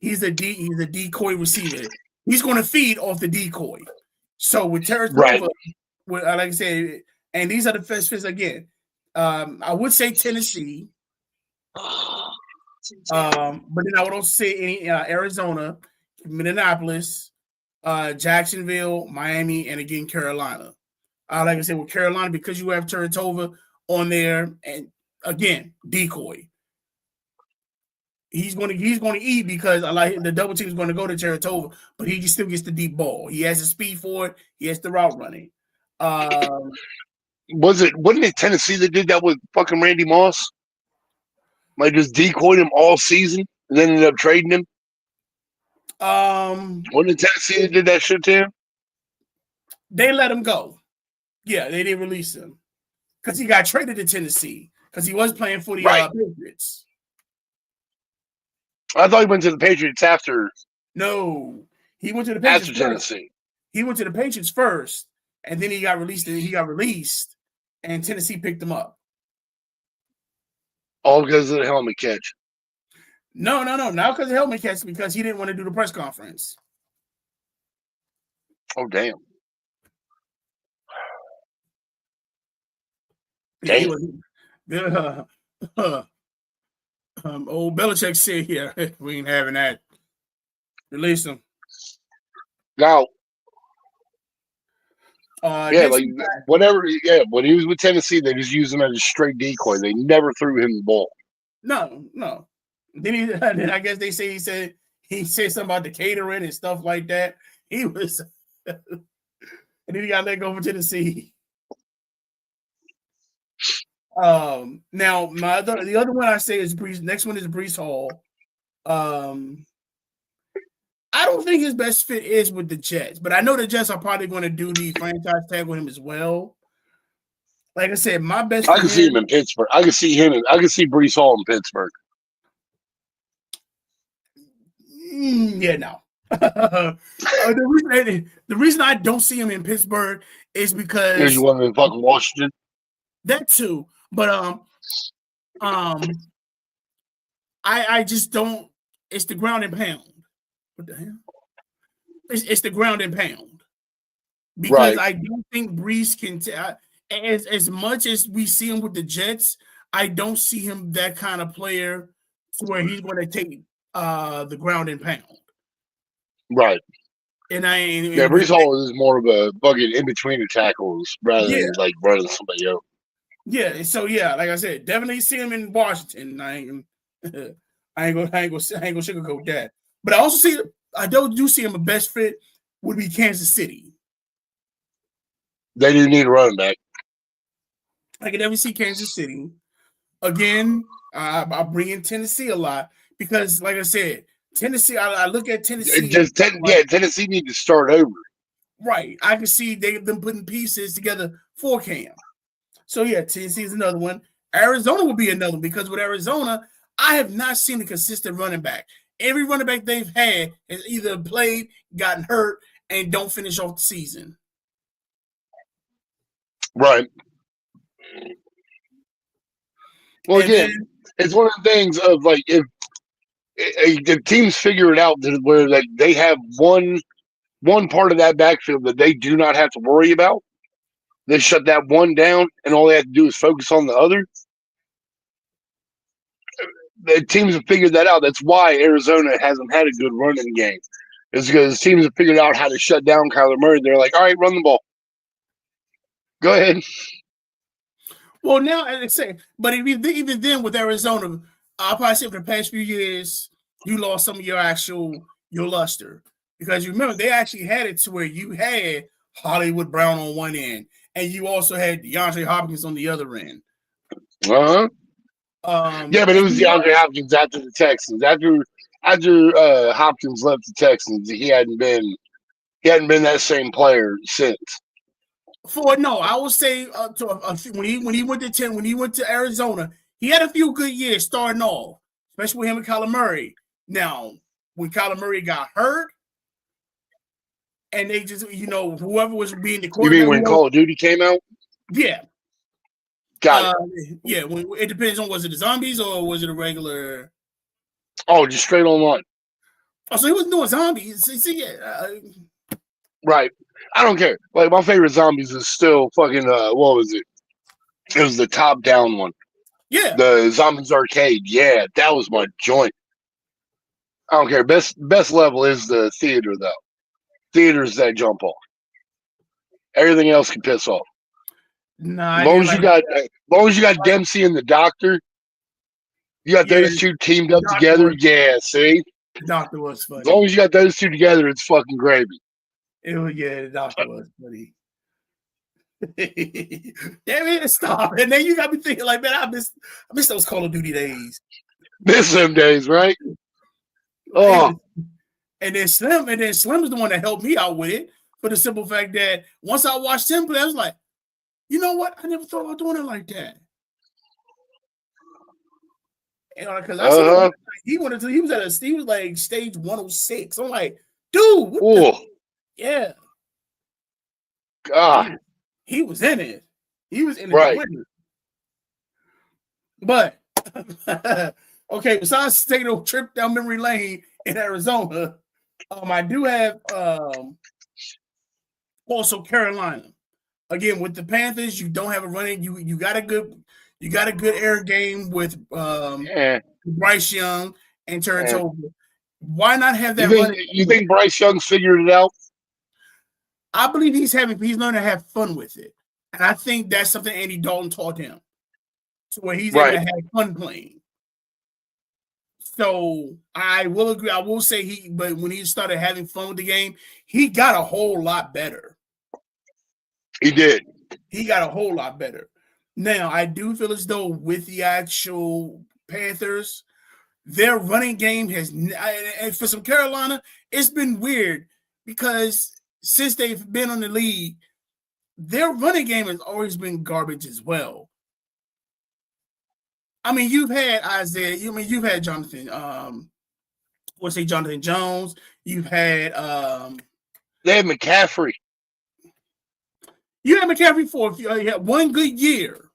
He's a decoy receiver. He's going to feed off the decoy. So with Tagovailoa, like I said, and these are the first fits again. I would say Tennessee, but then I would also say Arizona, Minneapolis, Jacksonville, Miami, and again Carolina. Like I said, with Carolina, because you have Tagovailoa on there, and again decoy. He's going to eat because I like the double team is going to go to Tagovailoa, but he still gets the deep ball. He has the speed for it. He has the route running. Wasn't it Tennessee that did that with fucking Randy Moss? Like just decoyed him all season and then ended up trading him? Wasn't it Tennessee that did that shit to him? They let him go. Yeah, they didn't release him. Because he got traded to Tennessee. Because he was playing for the Patriots. I thought he went to the Patriots after. No. He went to the Patriots after Tennessee. He went to the Patriots first, and then he got released, and Tennessee picked him up. All because of the helmet catch. No. Not because of the helmet catch, because he didn't want to do the press conference. Oh, damn. Yeah, old Belichick said, "Yeah, we ain't having that. Release him." Now, whatever. Yeah, when he was with Tennessee, they just used him as a straight decoy. They never threw him the ball. No. Then I guess he said something about the catering and stuff like that. He was, and then he got let go for Tennessee. Now the other one I say is Breece. Next one is Breece Hall. I don't think his best fit is with the Jets, but I know the Jets are probably going to do the franchise tag with him as well. Like I said, my best. I can see him in Pittsburgh. I can see Breece Hall in Pittsburgh. Yeah, no. The reason I don't see him in Pittsburgh is because you want him in fucking Washington. That too, but I just don't. It's the ground and pound. What the hell? It's the ground and pound because I don't think Breece can. As much as we see him with the Jets, I don't see him that kind of player to where he's going to take the ground and pound. Right. And Breece Hall is more of a bucket in between the tackles rather than like running somebody else. Yeah, so like I said, definitely see him in Washington. I ain't gonna sugarcoat that. But I do see him a best fit would be Kansas City. They do need a running back. I can definitely see Kansas City. Again, I bring in Tennessee a lot because, like I said, Tennessee. I look at Tennessee. Tennessee need to start over. Right, I can see them putting pieces together for Cam. So, Tennessee is another one. Arizona will be another one because with Arizona, I have not seen a consistent running back. Every running back they've had has either played, gotten hurt, and don't finish off the season. Right. Well, again, it's one of the things of like if teams figure it out where like they have one part of that backfield that they do not have to worry about. They shut that one down, and all they have to do is focus on the other. The teams have figured that out. That's why Arizona hasn't had a good running game. It's because teams have figured out how to shut down Kyler Murray. They're like, all right, run the ball. Go ahead. Well, now, as I say, but even then with Arizona, I'll probably say for the past few years, you lost some of your luster. Because you remember, they actually had it to where you had Hollywood Brown on one end, and you also had DeAndre Hopkins on the other end. Uh-huh. Yeah, but it was DeAndre Hopkins after the Texans. After Hopkins left the Texans, he hadn't been that same player since. I would say when he went to Arizona, he had a few good years starting off, especially with him and Kyler Murray. Now, when Kyler Murray got hurt, and they just whoever was being the quarterback. You mean when Call of Duty came out? Yeah. Got it. Yeah, it depends on was it the zombies or was it a regular? Oh, just straight online. Oh, so he wasn't doing zombies. Right. I don't care. Like my favorite zombies is still fucking what was it? It was the top down one. Yeah. The Zombies Arcade. Yeah, that was my joint. I don't care. Best level is the theater though. Theaters that jump off. Everything else can piss off. Nah, as long as you got Dempsey and the Doctor, you got those two teamed up together. Yeah, see? The Doctor was funny. As long as you got those two together, it's fucking gravy. The Doctor was funny. Damn it, stop. And then you got me thinking like, man, I miss those Call of Duty days. Miss them days, right? Oh. And then Slim is the one that helped me out with it for the simple fact that once I watched him play, I was like, you know what? I never thought about doing it like that. Because I saw he was like stage 106. I'm like, dude, yeah. God. He was in it. He was in it. Right. But okay, besides taking a trip down memory lane in Arizona, I do have also Carolina. Again, with the Panthers, you don't have a running. You got a good air game with Bryce Young and Terrence Over. Why not have that? You think Bryce Young's figured it out? I believe he's learning to have fun with it, and I think that's something Andy Dalton taught him, to where he's able to have fun playing. So I will agree. I will say but when he started having fun with the game, he got a whole lot better. He did. He got a whole lot better. Now, I do feel as though with the actual Panthers, their running game has, and for some Carolina, it's been weird because since they've been on the league, their running game has always been garbage as well. I mean, you've had Isaiah. You've had Jonathan. Jonathan Jones. You've had. They had McCaffrey. You had McCaffrey for one good year.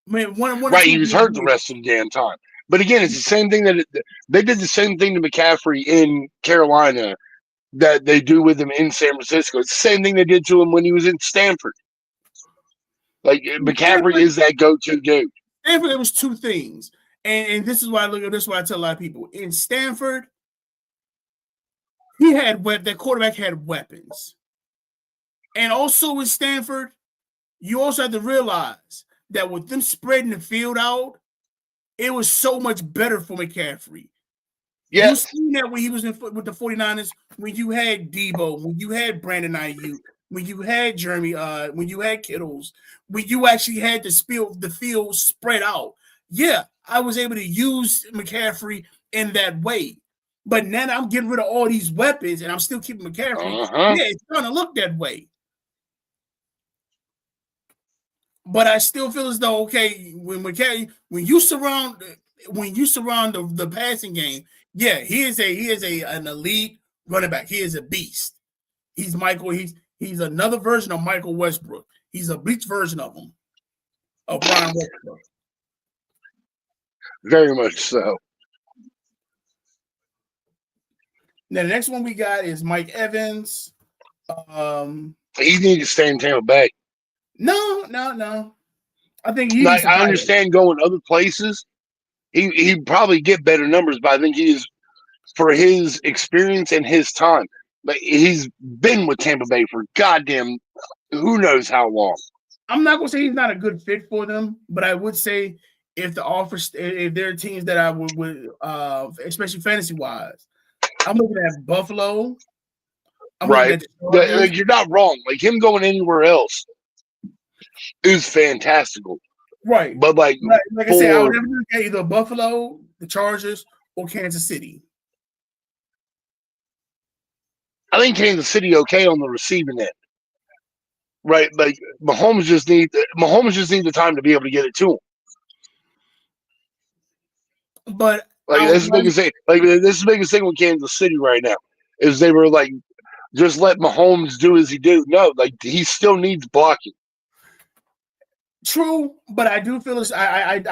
Man, he was hurt the rest of the damn time. But again, it's the same thing that they did the same thing to McCaffrey in Carolina that they do with him in San Francisco. It's the same thing they did to him when he was in Stanford. Like McCaffrey is that go-to dude. Stanford, it was two things, and this is why I look at this. Why I tell a lot of people in Stanford, that quarterback had weapons, and also in Stanford, you also have to realize that with them spreading the field out, it was so much better for McCaffrey. Yes. You seen that when he was with the 49ers, when you had Debo, when you had Brandon Ayuk, when you had Jeremy, when you had Kittles, when you actually had the field spread out. Yeah, I was able to use McCaffrey in that way. But now that I'm getting rid of all these weapons and I'm still keeping McCaffrey, yeah, it's going to look that way. But I still feel as though, okay, when you surround the passing game, yeah, he is an elite running back. He is a beast. He's he's another version of Michael Westbrook. He's a bleached version of him, of Brian Westbrook. Very much so. Now the next one we got is Mike Evans. He needs to stay in Tampa Bay. No. I think I understand going other places. He'd probably get better numbers, but I think he is, for his experience and his time. But he's been with Tampa Bay for goddamn who knows how long. I'm not gonna say he's not a good fit for them, but I would say if there are teams that I would especially fantasy wise, I'm looking at Buffalo. Right. You're not wrong. Like him going anywhere else is fantastical. Right. But like I said, I would never look at either Buffalo, the Chargers, or Kansas City. I think Kansas City okay on the receiving end. Right, like Mahomes just need the time to be able to get it to him. But like this is the biggest thing. Like this is the biggest thing with Kansas City right now is they were like, just let Mahomes do as he do. No, like he still needs blocking. True, but I do feel this. I'm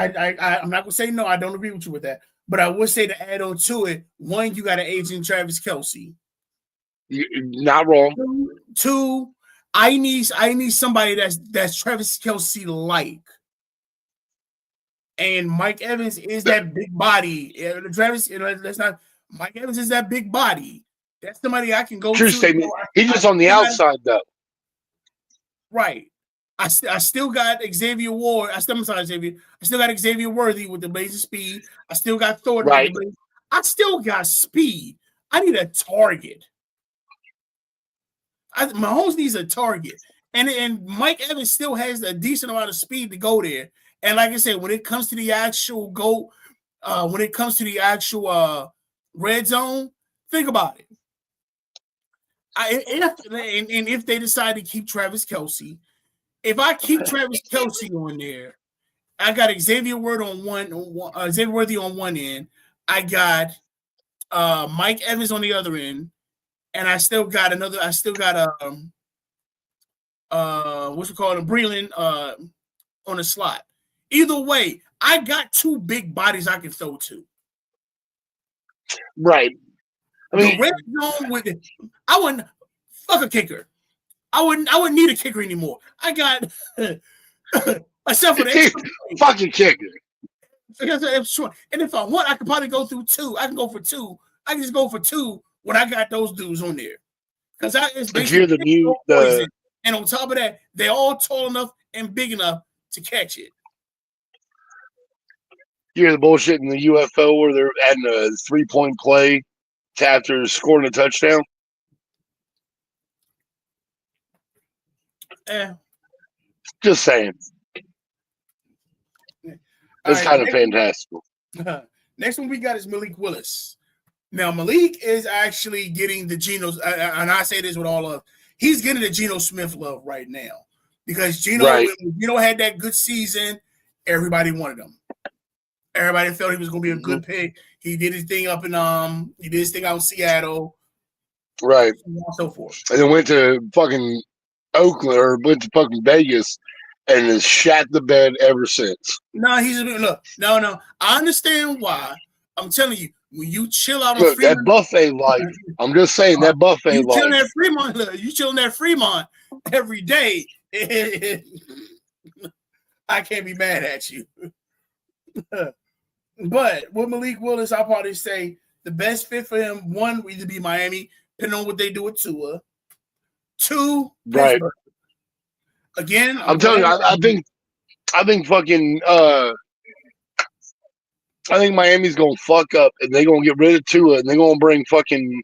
not gonna say no. I don't agree with you with that. But I would say to add on to it, one, you got an aging Travis Kelce. You're not wrong. Two, I need somebody that's Travis Kelce like. And Mike Evans is that big body. Travis, that's not Mike Evans is that big body. That's somebody I can go True to. statement. He's just on the outside though. Right. I still got Xavier Ward. I still got Xavier Worthy with the blazing speed. I still got Thornton. Right. I still got speed. I need a target. Mahomes needs a target. And Mike Evans still has a decent amount of speed to go there. And like I said, when it comes to the actual red zone, think about it. If they decide to keep Travis Kelce, if I keep Travis Kelce on there, I got Xavier Worthy on one end. I got Mike Evans on the other end, and I still got what's it called, a Breland on the slot. Either way, I got two big bodies I can throw to. Right. I mean, the red zone I wouldn't fuck a kicker. I wouldn't need a kicker anymore. I got myself an extra fucking kicker. And if I want, I could probably go through two. I can go for two. I can just go for two when I got those dudes on there. Because it's basically and on top of that, they're all tall enough and big enough to catch it. You hear the bullshit in the UFO where they're adding a 3-point play after scoring a touchdown? Just saying. It's kind of fantastical. Next one we got is Malik Willis. Now, Malik is actually getting the Geno, and I say this with all of, he's getting the Geno Smith love right now because Geno had that good season. Everybody wanted him. Everybody felt he was going to be a good pick. He did his thing out in Seattle, right, and so forth, and then went to fucking Oakland or went to fucking Vegas and has shat the bed ever since. No. I understand why. I'm telling you, when you chill out on Fremont, that buffet life. I'm just saying that buffet life. You chilling at Fremont every day. I can't be mad at you. But with Malik Willis, I'll probably say the best fit for him, one, would either be Miami, depending on what they do with Tua. Two, right. Pittsburgh. Again, I'm telling you, I think fucking I think Miami's gonna fuck up and they're gonna get rid of Tua and they're gonna bring fucking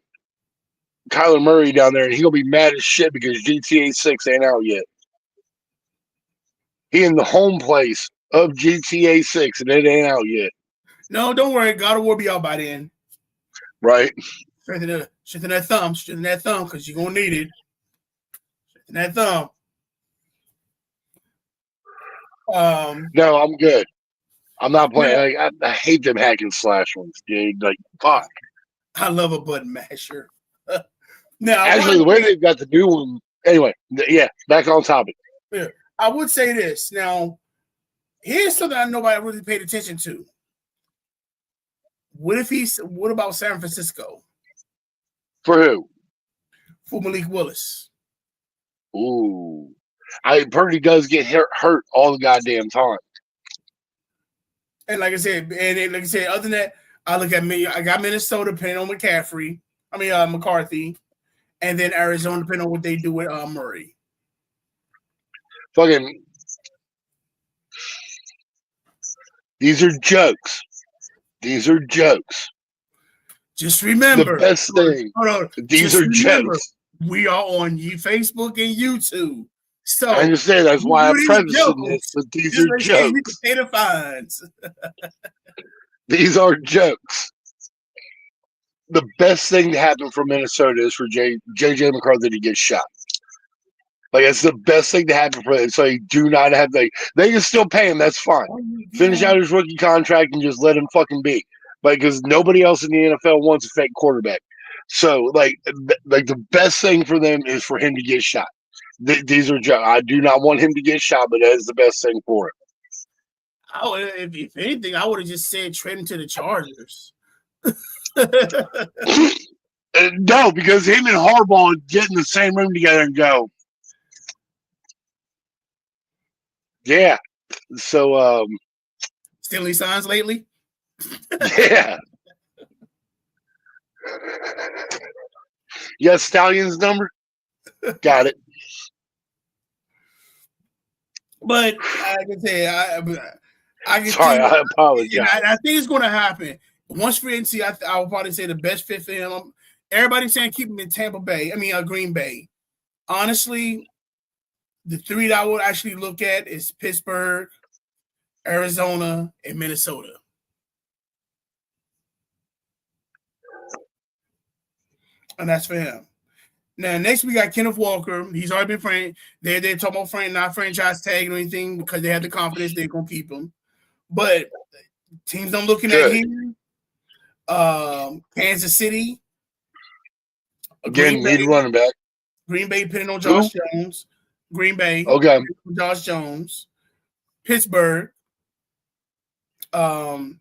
Kyler Murray down there and he's gonna be mad as shit because GTA 6 ain't out yet. He in the home place of GTA 6 and it ain't out yet. No, don't worry. God of War be out by then. Right. Strengthen that thumb, because you're gonna need it. Strengthen that thumb. No, I'm good. I'm not playing. Like, I hate them hack and slash ones, dude. Like, fuck. I love a button masher. Now, actually, the way they've got the new one. Anyway, yeah, back on topic. Yeah, I would say this. Now, here's something I nobody really paid attention to. What about San Francisco? For who? For Malik Willis. Ooh. Purdy does get hurt all the goddamn time. And like I said, other than that, I got Minnesota depending on McCaffrey. McCarthy. And then Arizona depending on what they do with Murray. Fucking these are jokes. Just remember the best thing. These are jokes. We are on Facebook and YouTube. So I understand. That's why I'm prefacing this, but these are jokes. You can pay the fines. These are jokes. The best thing to happen for Minnesota is for JJ McCarthy to get shot. Like, it's the best thing to happen for them. So you do not have they can still pay him. That's fine. Finish out his rookie contract and just let him fucking be. Like, because nobody else in the NFL wants a fake quarterback. So, like the best thing for them is for him to get shot. These are jokes. I do not want him to get shot, but that is the best thing for him. Oh, if anything, I would have just said trade him to the Chargers. No, because him and Harbaugh get in the same room together and go, yeah. So, Still any signs lately? yeah. You got Stallion's number? Got it. But I can say, I apologize. I think it's going to happen. Once free agency, I will probably say the best fit for him. Everybody's saying keep him in Tampa Bay. I mean, Green Bay. Honestly, the three that I would actually look at is Pittsburgh, Arizona, and Minnesota. And that's for him. Now, next we got Kenneth Walker. He's already been they're talking about not franchise tag or anything because they have the confidence they're going to keep him. But teams I'm looking at here, Kansas City. Again, need running back. Green Bay pinning on Josh Jones. Green Bay. Okay. Josh Jones. Pittsburgh. Because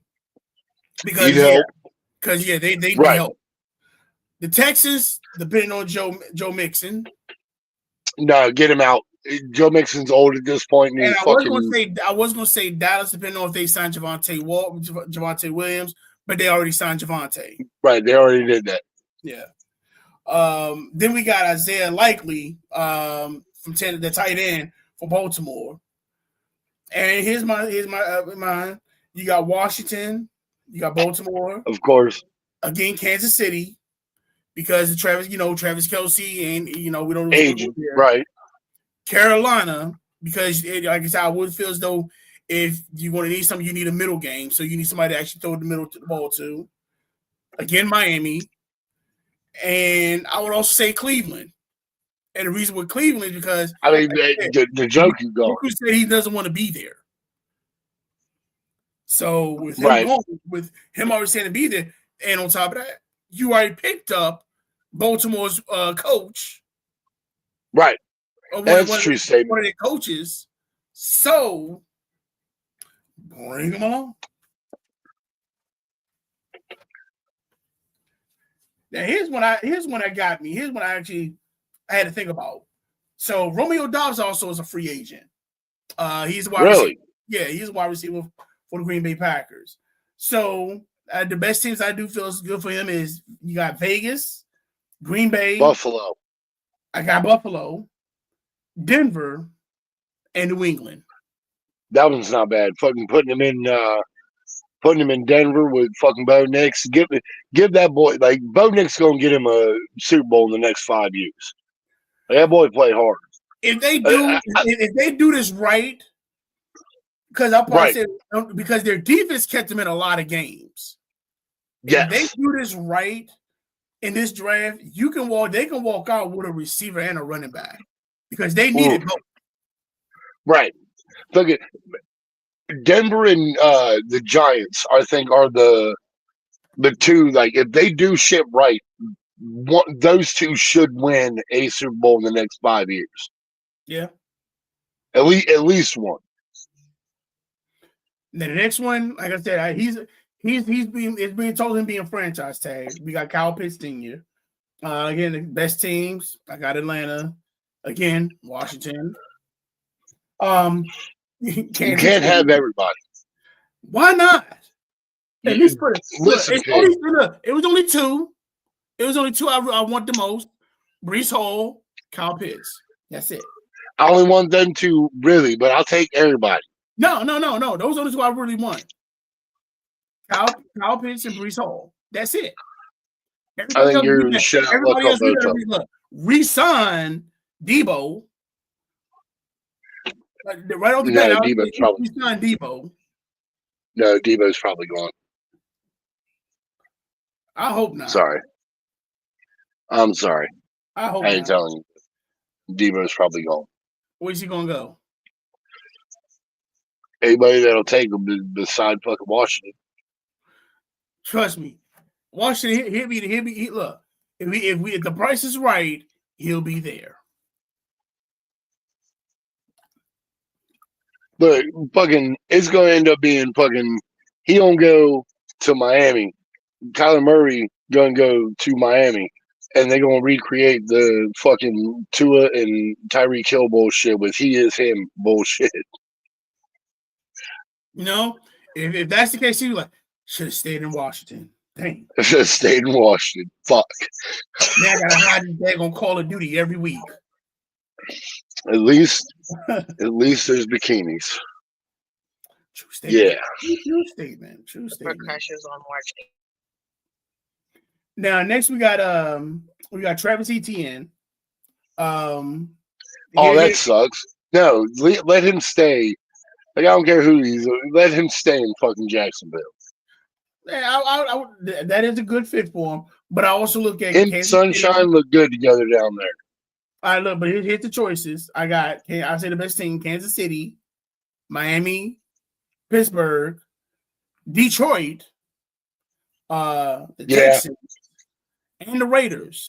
they need help. The Texans, depending on Joe Mixon. No, get him out. Joe Mixon's old at this point. And I was gonna say Dallas, depending on if they signed Javonte Williams, but they already signed Javonte. Right, they already did that. Yeah. Then we got Isaiah Likely from the tight end for Baltimore. And here's mine. You got Washington, you got Baltimore, of course. Again, Kansas City, because of Travis Kelce, and we don't know agent, right? Carolina, because like I said, I would feel as though if you want to need something, you need a middle game, so you need somebody to actually throw the middle to the ball to. Again, Miami, and I would also say Cleveland. And the reason with Cleveland is because the joke you go. Who said he doesn't want to be there? So with him already saying to be there, and on top of that, you already picked up Baltimore's coach, right? That's a true statement. One of their coaches. So bring them along. Now here's when I got me. Here's when I had to think about. So Romeo Dobbs also is a free agent. He's a wide receiver. Yeah, he's a wide receiver for the Green Bay Packers. So the best teams I do feel is good for him is you got Vegas, Green Bay, Buffalo. I got Buffalo, Denver, and New England. That one's not bad. Fucking putting him in Denver with fucking Bo Nix. Give that boy, like, Bo Nix gonna get him a Super Bowl in the next 5 years. Like, that boy play hard. If they do this right, because I'll probably say because their defense kept them in a lot of games. Yes. If they do this right in this draft, they can walk out with a receiver and a running back because they need it both. Right. Look at Denver and the Giants, I think, are the two. Like, if they do shit right, those two should win a Super Bowl in the next 5 years. Yeah, at least one. Now the next one, like I said, it's being told him being franchise tagged. We got Kyle Pitts Sr. Again, the best teams. I got Atlanta. Again, Washington. You can't have everybody. Why not? At least listen. It was only two. It was only two I want the most. Breece Hall, Kyle Pitts. That's it. I only want them two, really, but I'll take everybody. No. Those are the two I really want. Kyle Pitts and Breece Hall. That's it. I think you're shut up. Everybody else re-sign Debo Right off the No, bat, Debo's probably he's not Debo. no. Debo's probably gone. I hope not. Sorry, I'm sorry. I hope I ain't not. telling you. Debo's probably gone. Where's he gonna go? Anybody that'll take him beside fucking Washington. Trust me, Washington. He'll be. Look, if the price is right, he'll be there. But fucking, it's gonna end up being fucking. He gonna go to Miami. Kyler Murray gonna go to Miami, and they're gonna recreate the fucking Tua and Tyreek Hill bullshit with he is him bullshit. You know, if that's the case, he like should have stayed in Washington. Dang. Should have stayed in Washington. Fuck. Now I gotta hide this bag on Call of Duty every week. At least there's bikinis. True statement. Yeah. True statement. True For statement. crashes on March 8th. Now next we got Travis Etienne. Oh, that sucks. No, let him stay. Like I don't care who he's. Let him stay in fucking Jacksonville. Yeah, that is a good fit for him. But I also look at Him and Sunshine look good together down there. All right, look, but here's the choices. I say the best team: Kansas City, Miami, Pittsburgh, Detroit, the Texans, and the Raiders.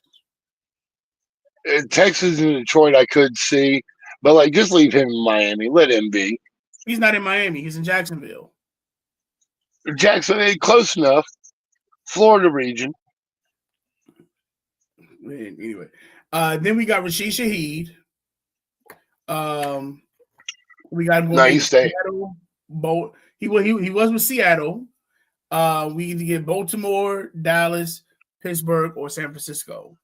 Texas and Detroit, I could see, but like just leave him in Miami. Let him be. He's not in Miami. He's in Jacksonville. Jackson, close enough. Florida region. Anyway, then we got Rashid Shaheed. We got No, he's staying. He was with Seattle. We either get Baltimore, Dallas, Pittsburgh, or San Francisco.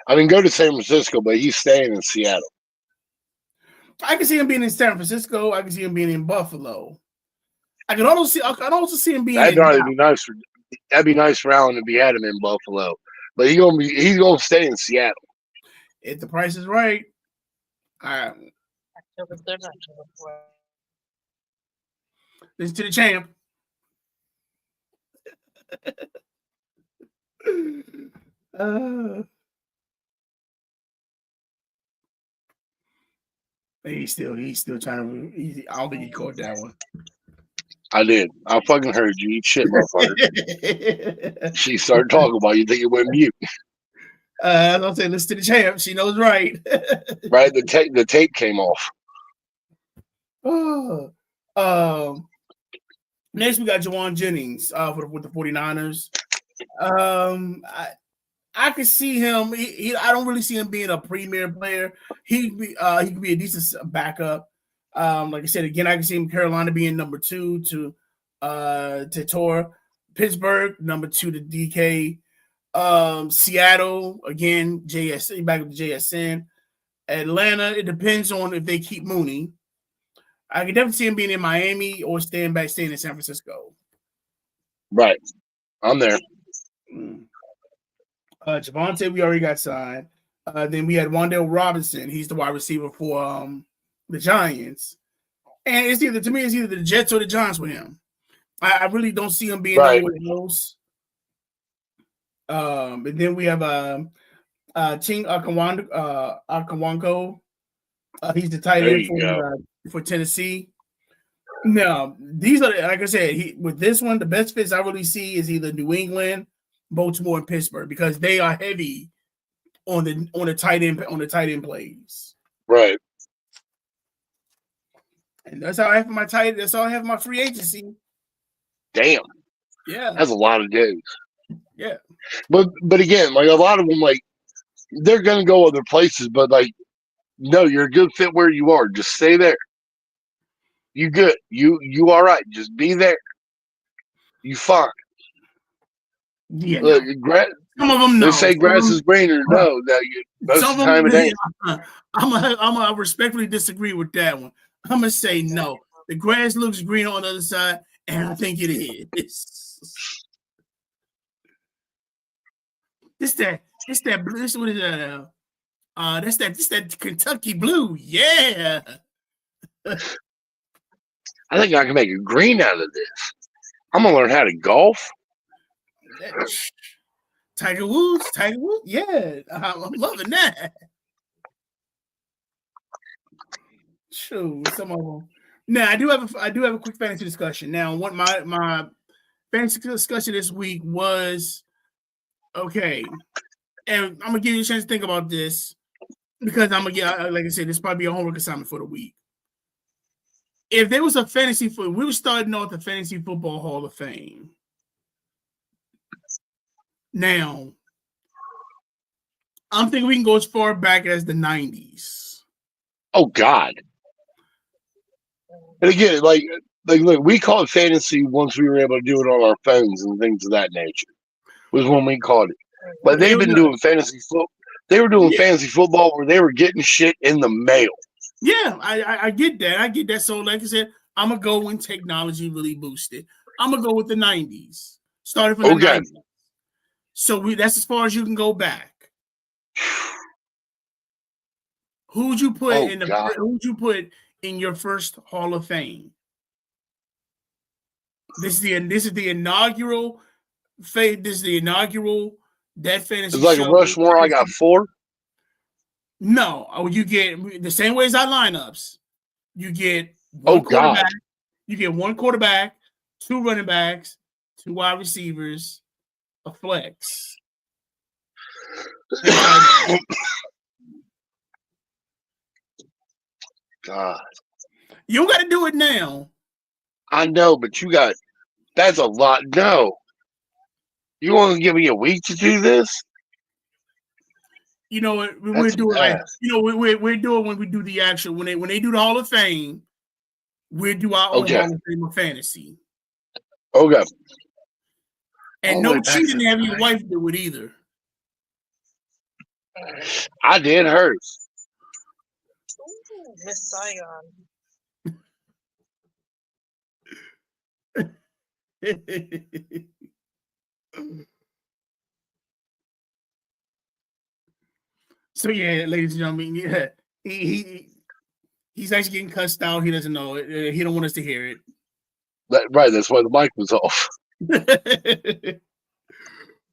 I mean, go to San Francisco, but he's staying in Seattle. I can see him being in San Francisco. I can see him being in Buffalo. I can also see him being. That'd be nice for Allen if he had him in Buffalo, but he's gonna stay in Seattle. If the price is right. October 3rd, October 4th. Listen to the champ. He's still trying to. I don't think he caught that one. I did. I fucking heard you eat shit, motherfucker. She started talking about you. Think it went mute. I was saying, listen to the champ. She knows right. Right. The tape came off. Next, we got Jawan Jennings with the 49ers. I could see him. I don't really see him being a premier player. He could be a decent backup. Like I said, again, I can see him Carolina being number 2 to Tor. Pittsburgh, number 2 to DK. Seattle, again, JSN, back with JSN. Atlanta, it depends on if they keep Mooney. I can definitely see him being in Miami or staying in San Francisco. Right. I'm there. Javonte, we already got signed. Then we had Wan'Dale Robinson. He's the wide receiver for the Giants. And it's either the Jets or the Giants with him. I really don't see him being nowhere else. And then we have Ting Akawanko. He's the tight end for Tennessee. Now, these are, like I said, with this one, the best fits I really see is either New England, Baltimore, and Pittsburgh because they are heavy on the tight end plays. Right. And that's how I have my tight. That's all I have my free agency. Damn. Yeah. That's a lot of days. Yeah. But again, like a lot of them, like they're gonna go other places, but like, no, you're a good fit where you are. Just stay there. You good. You all right. Just be there. You fine. Yeah. Look, some of them know. They say grass is greener. No, most of the time it ain't. I'm gonna respectfully disagree with that one. I'm gonna say no. The grass looks greener on the other side, and I think it is. It's that blue. What is that? That's that Kentucky blue. Yeah. I think I can make a green out of this. I'm gonna learn how to golf. Tiger Woods. Yeah, I'm loving that. Sure, some of them. Now I do have a quick fantasy discussion. Now, what my fantasy discussion this week was okay, and I'm gonna give you a chance to think about this because I'm gonna get, like I said, this probably be a homework assignment for the week. If there was a we were starting off the Fantasy Football Hall of Fame. Now, I'm thinking we can go as far back as the 90s. Oh God! And again, like look, we called fantasy once we were able to do it on our phones and things of that nature. Was when we called it. But they've been doing fantasy football. They were doing fantasy football where they were getting shit in the mail. Yeah, I get that. So, like I said, I'm gonna go when technology really boosted. I'm gonna go with the 90s. Started from the 90s. So that's as far as you can go back. Who'd you put in your first Hall of Fame? This is the inaugural Dat Fantasy Show. It's like a Rushmore. I got 4. No, you get the same way as our lineups. You get one quarterback. You get one quarterback, 2 running backs, 2 wide receivers, a flex. God, you don't got to do it now. I know, but that's a lot. No, you want to give me a week to do this? You know what? We're doing we're doing when we do the actual when they do the Hall of Fame, we'll do our own Hall of Fame of fantasy. Okay. And no cheating to have your wife do it either. I did hers. Ooh, Miss Saigon. So yeah, ladies and gentlemen, yeah, he's actually getting cussed out. He doesn't know it. He don't want us to hear it. Right, that's why the mic was off.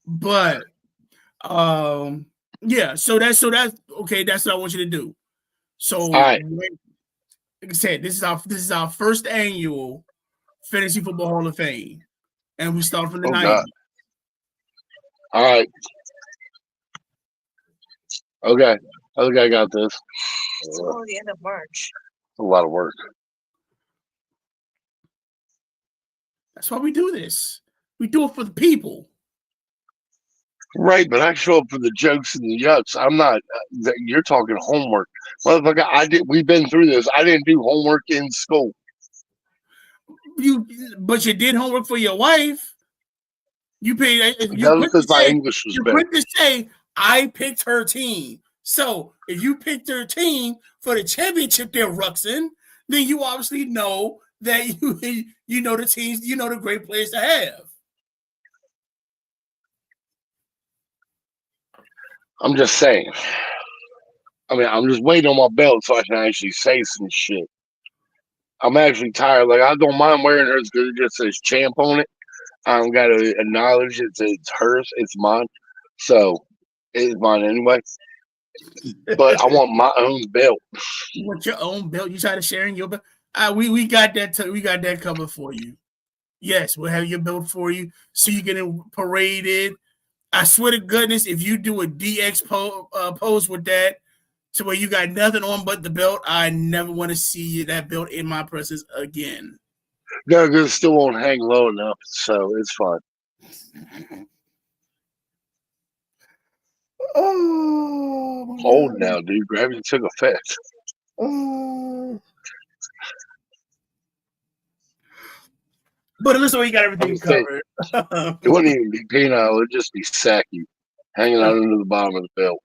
But yeah, so that's okay. That's what I want you to do. So, all right. Like I said, this is our first annual Fantasy Football Hall of Fame, and we start from the 90s. God. All right. Okay. I think I got this. It's only the end of March. A lot of work. That's why we do this. We do it for the people. Right, but I show up for the jokes and the yucks. I'm not. You're talking homework, motherfucker. We've been through this. I didn't do homework in school. But you did homework for your wife. You paid. Because my English was better. You put to say I picked her team. So if you picked her team for the championship they're ruxing, then you obviously know that you know the teams. You know the great players to have. I'm just saying. I mean, I'm just waiting on my belt so I can actually say some shit. I'm actually tired. Like, I don't mind wearing hers because it just says champ on it. I don't got to acknowledge it's hers. It's mine. So, it's mine anyway. But I want my own belt. You want your own belt? You try to share in your belt? We got that. We got that covered for you. Yes, we'll have your belt for you so you get paraded. I swear to goodness, if you do a DX pose with that, to where you got nothing on but the belt, I never want to see that belt in my presence again. No, because it still won't hang low enough, so it's fine. Oh, hold now, dude. Gravity took effect. But it looks like you got everything covered. It wouldn't even be penile. It'd just be sacky hanging out under the bottom of the belt.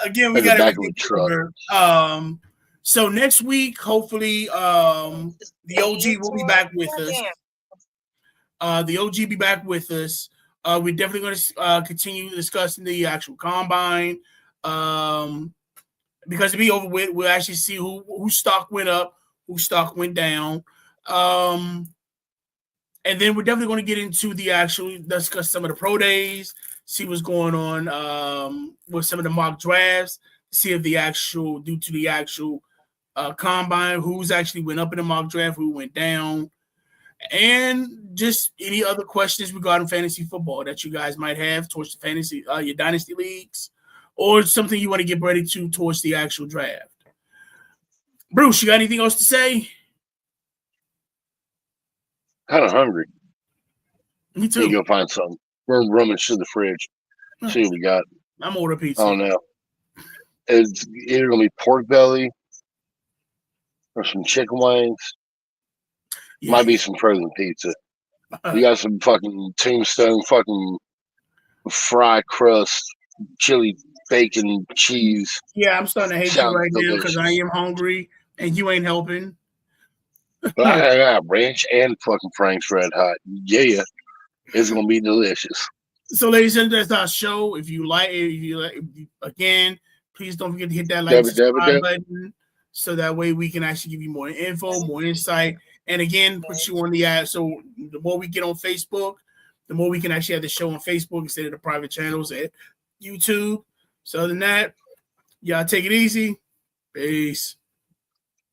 Again, we got everything covered. So next week, hopefully, the OG will be back with us. The OG be back with us. We're definitely going to continue discussing the actual combine. Because to be over with, we'll actually see who stock went up, who stock went down. And then we're definitely going to get into the actual, discuss some of the pro days, see what's going on with some of the mock drafts, see if the actual, due to the actual combine, who's actually went up in the mock draft, who went down, and just any other questions regarding fantasy football that you guys might have towards the fantasy, your dynasty leagues, or something you want to get ready to towards the actual draft. Bruce, you got anything else to say? Kind of hungry. Me too. Need to go find something. We're rummage through the fridge. See what we got. I'm ordering pizza. I don't know. It's either gonna be pork belly or some chicken wings. Yeah. Might be some frozen pizza. You got some fucking Tombstone fucking fry crust, chili, bacon, cheese. Yeah, I'm starting to hate Sounds you right now because I delicious. am hungry and you ain't helping. But I got ranch and fucking Frank's Red Hot. Yeah, it's gonna be delicious. So, ladies and gentlemen, that's our show. If you like, again, please don't forget to hit that like and subscribe button, so that way we can actually give you more info, more insight, and again, put you on the ad. So the more we get on Facebook, the more we can actually have the show on Facebook instead of the private channels at YouTube. So other than that, y'all take it easy. Peace.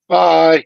Bye.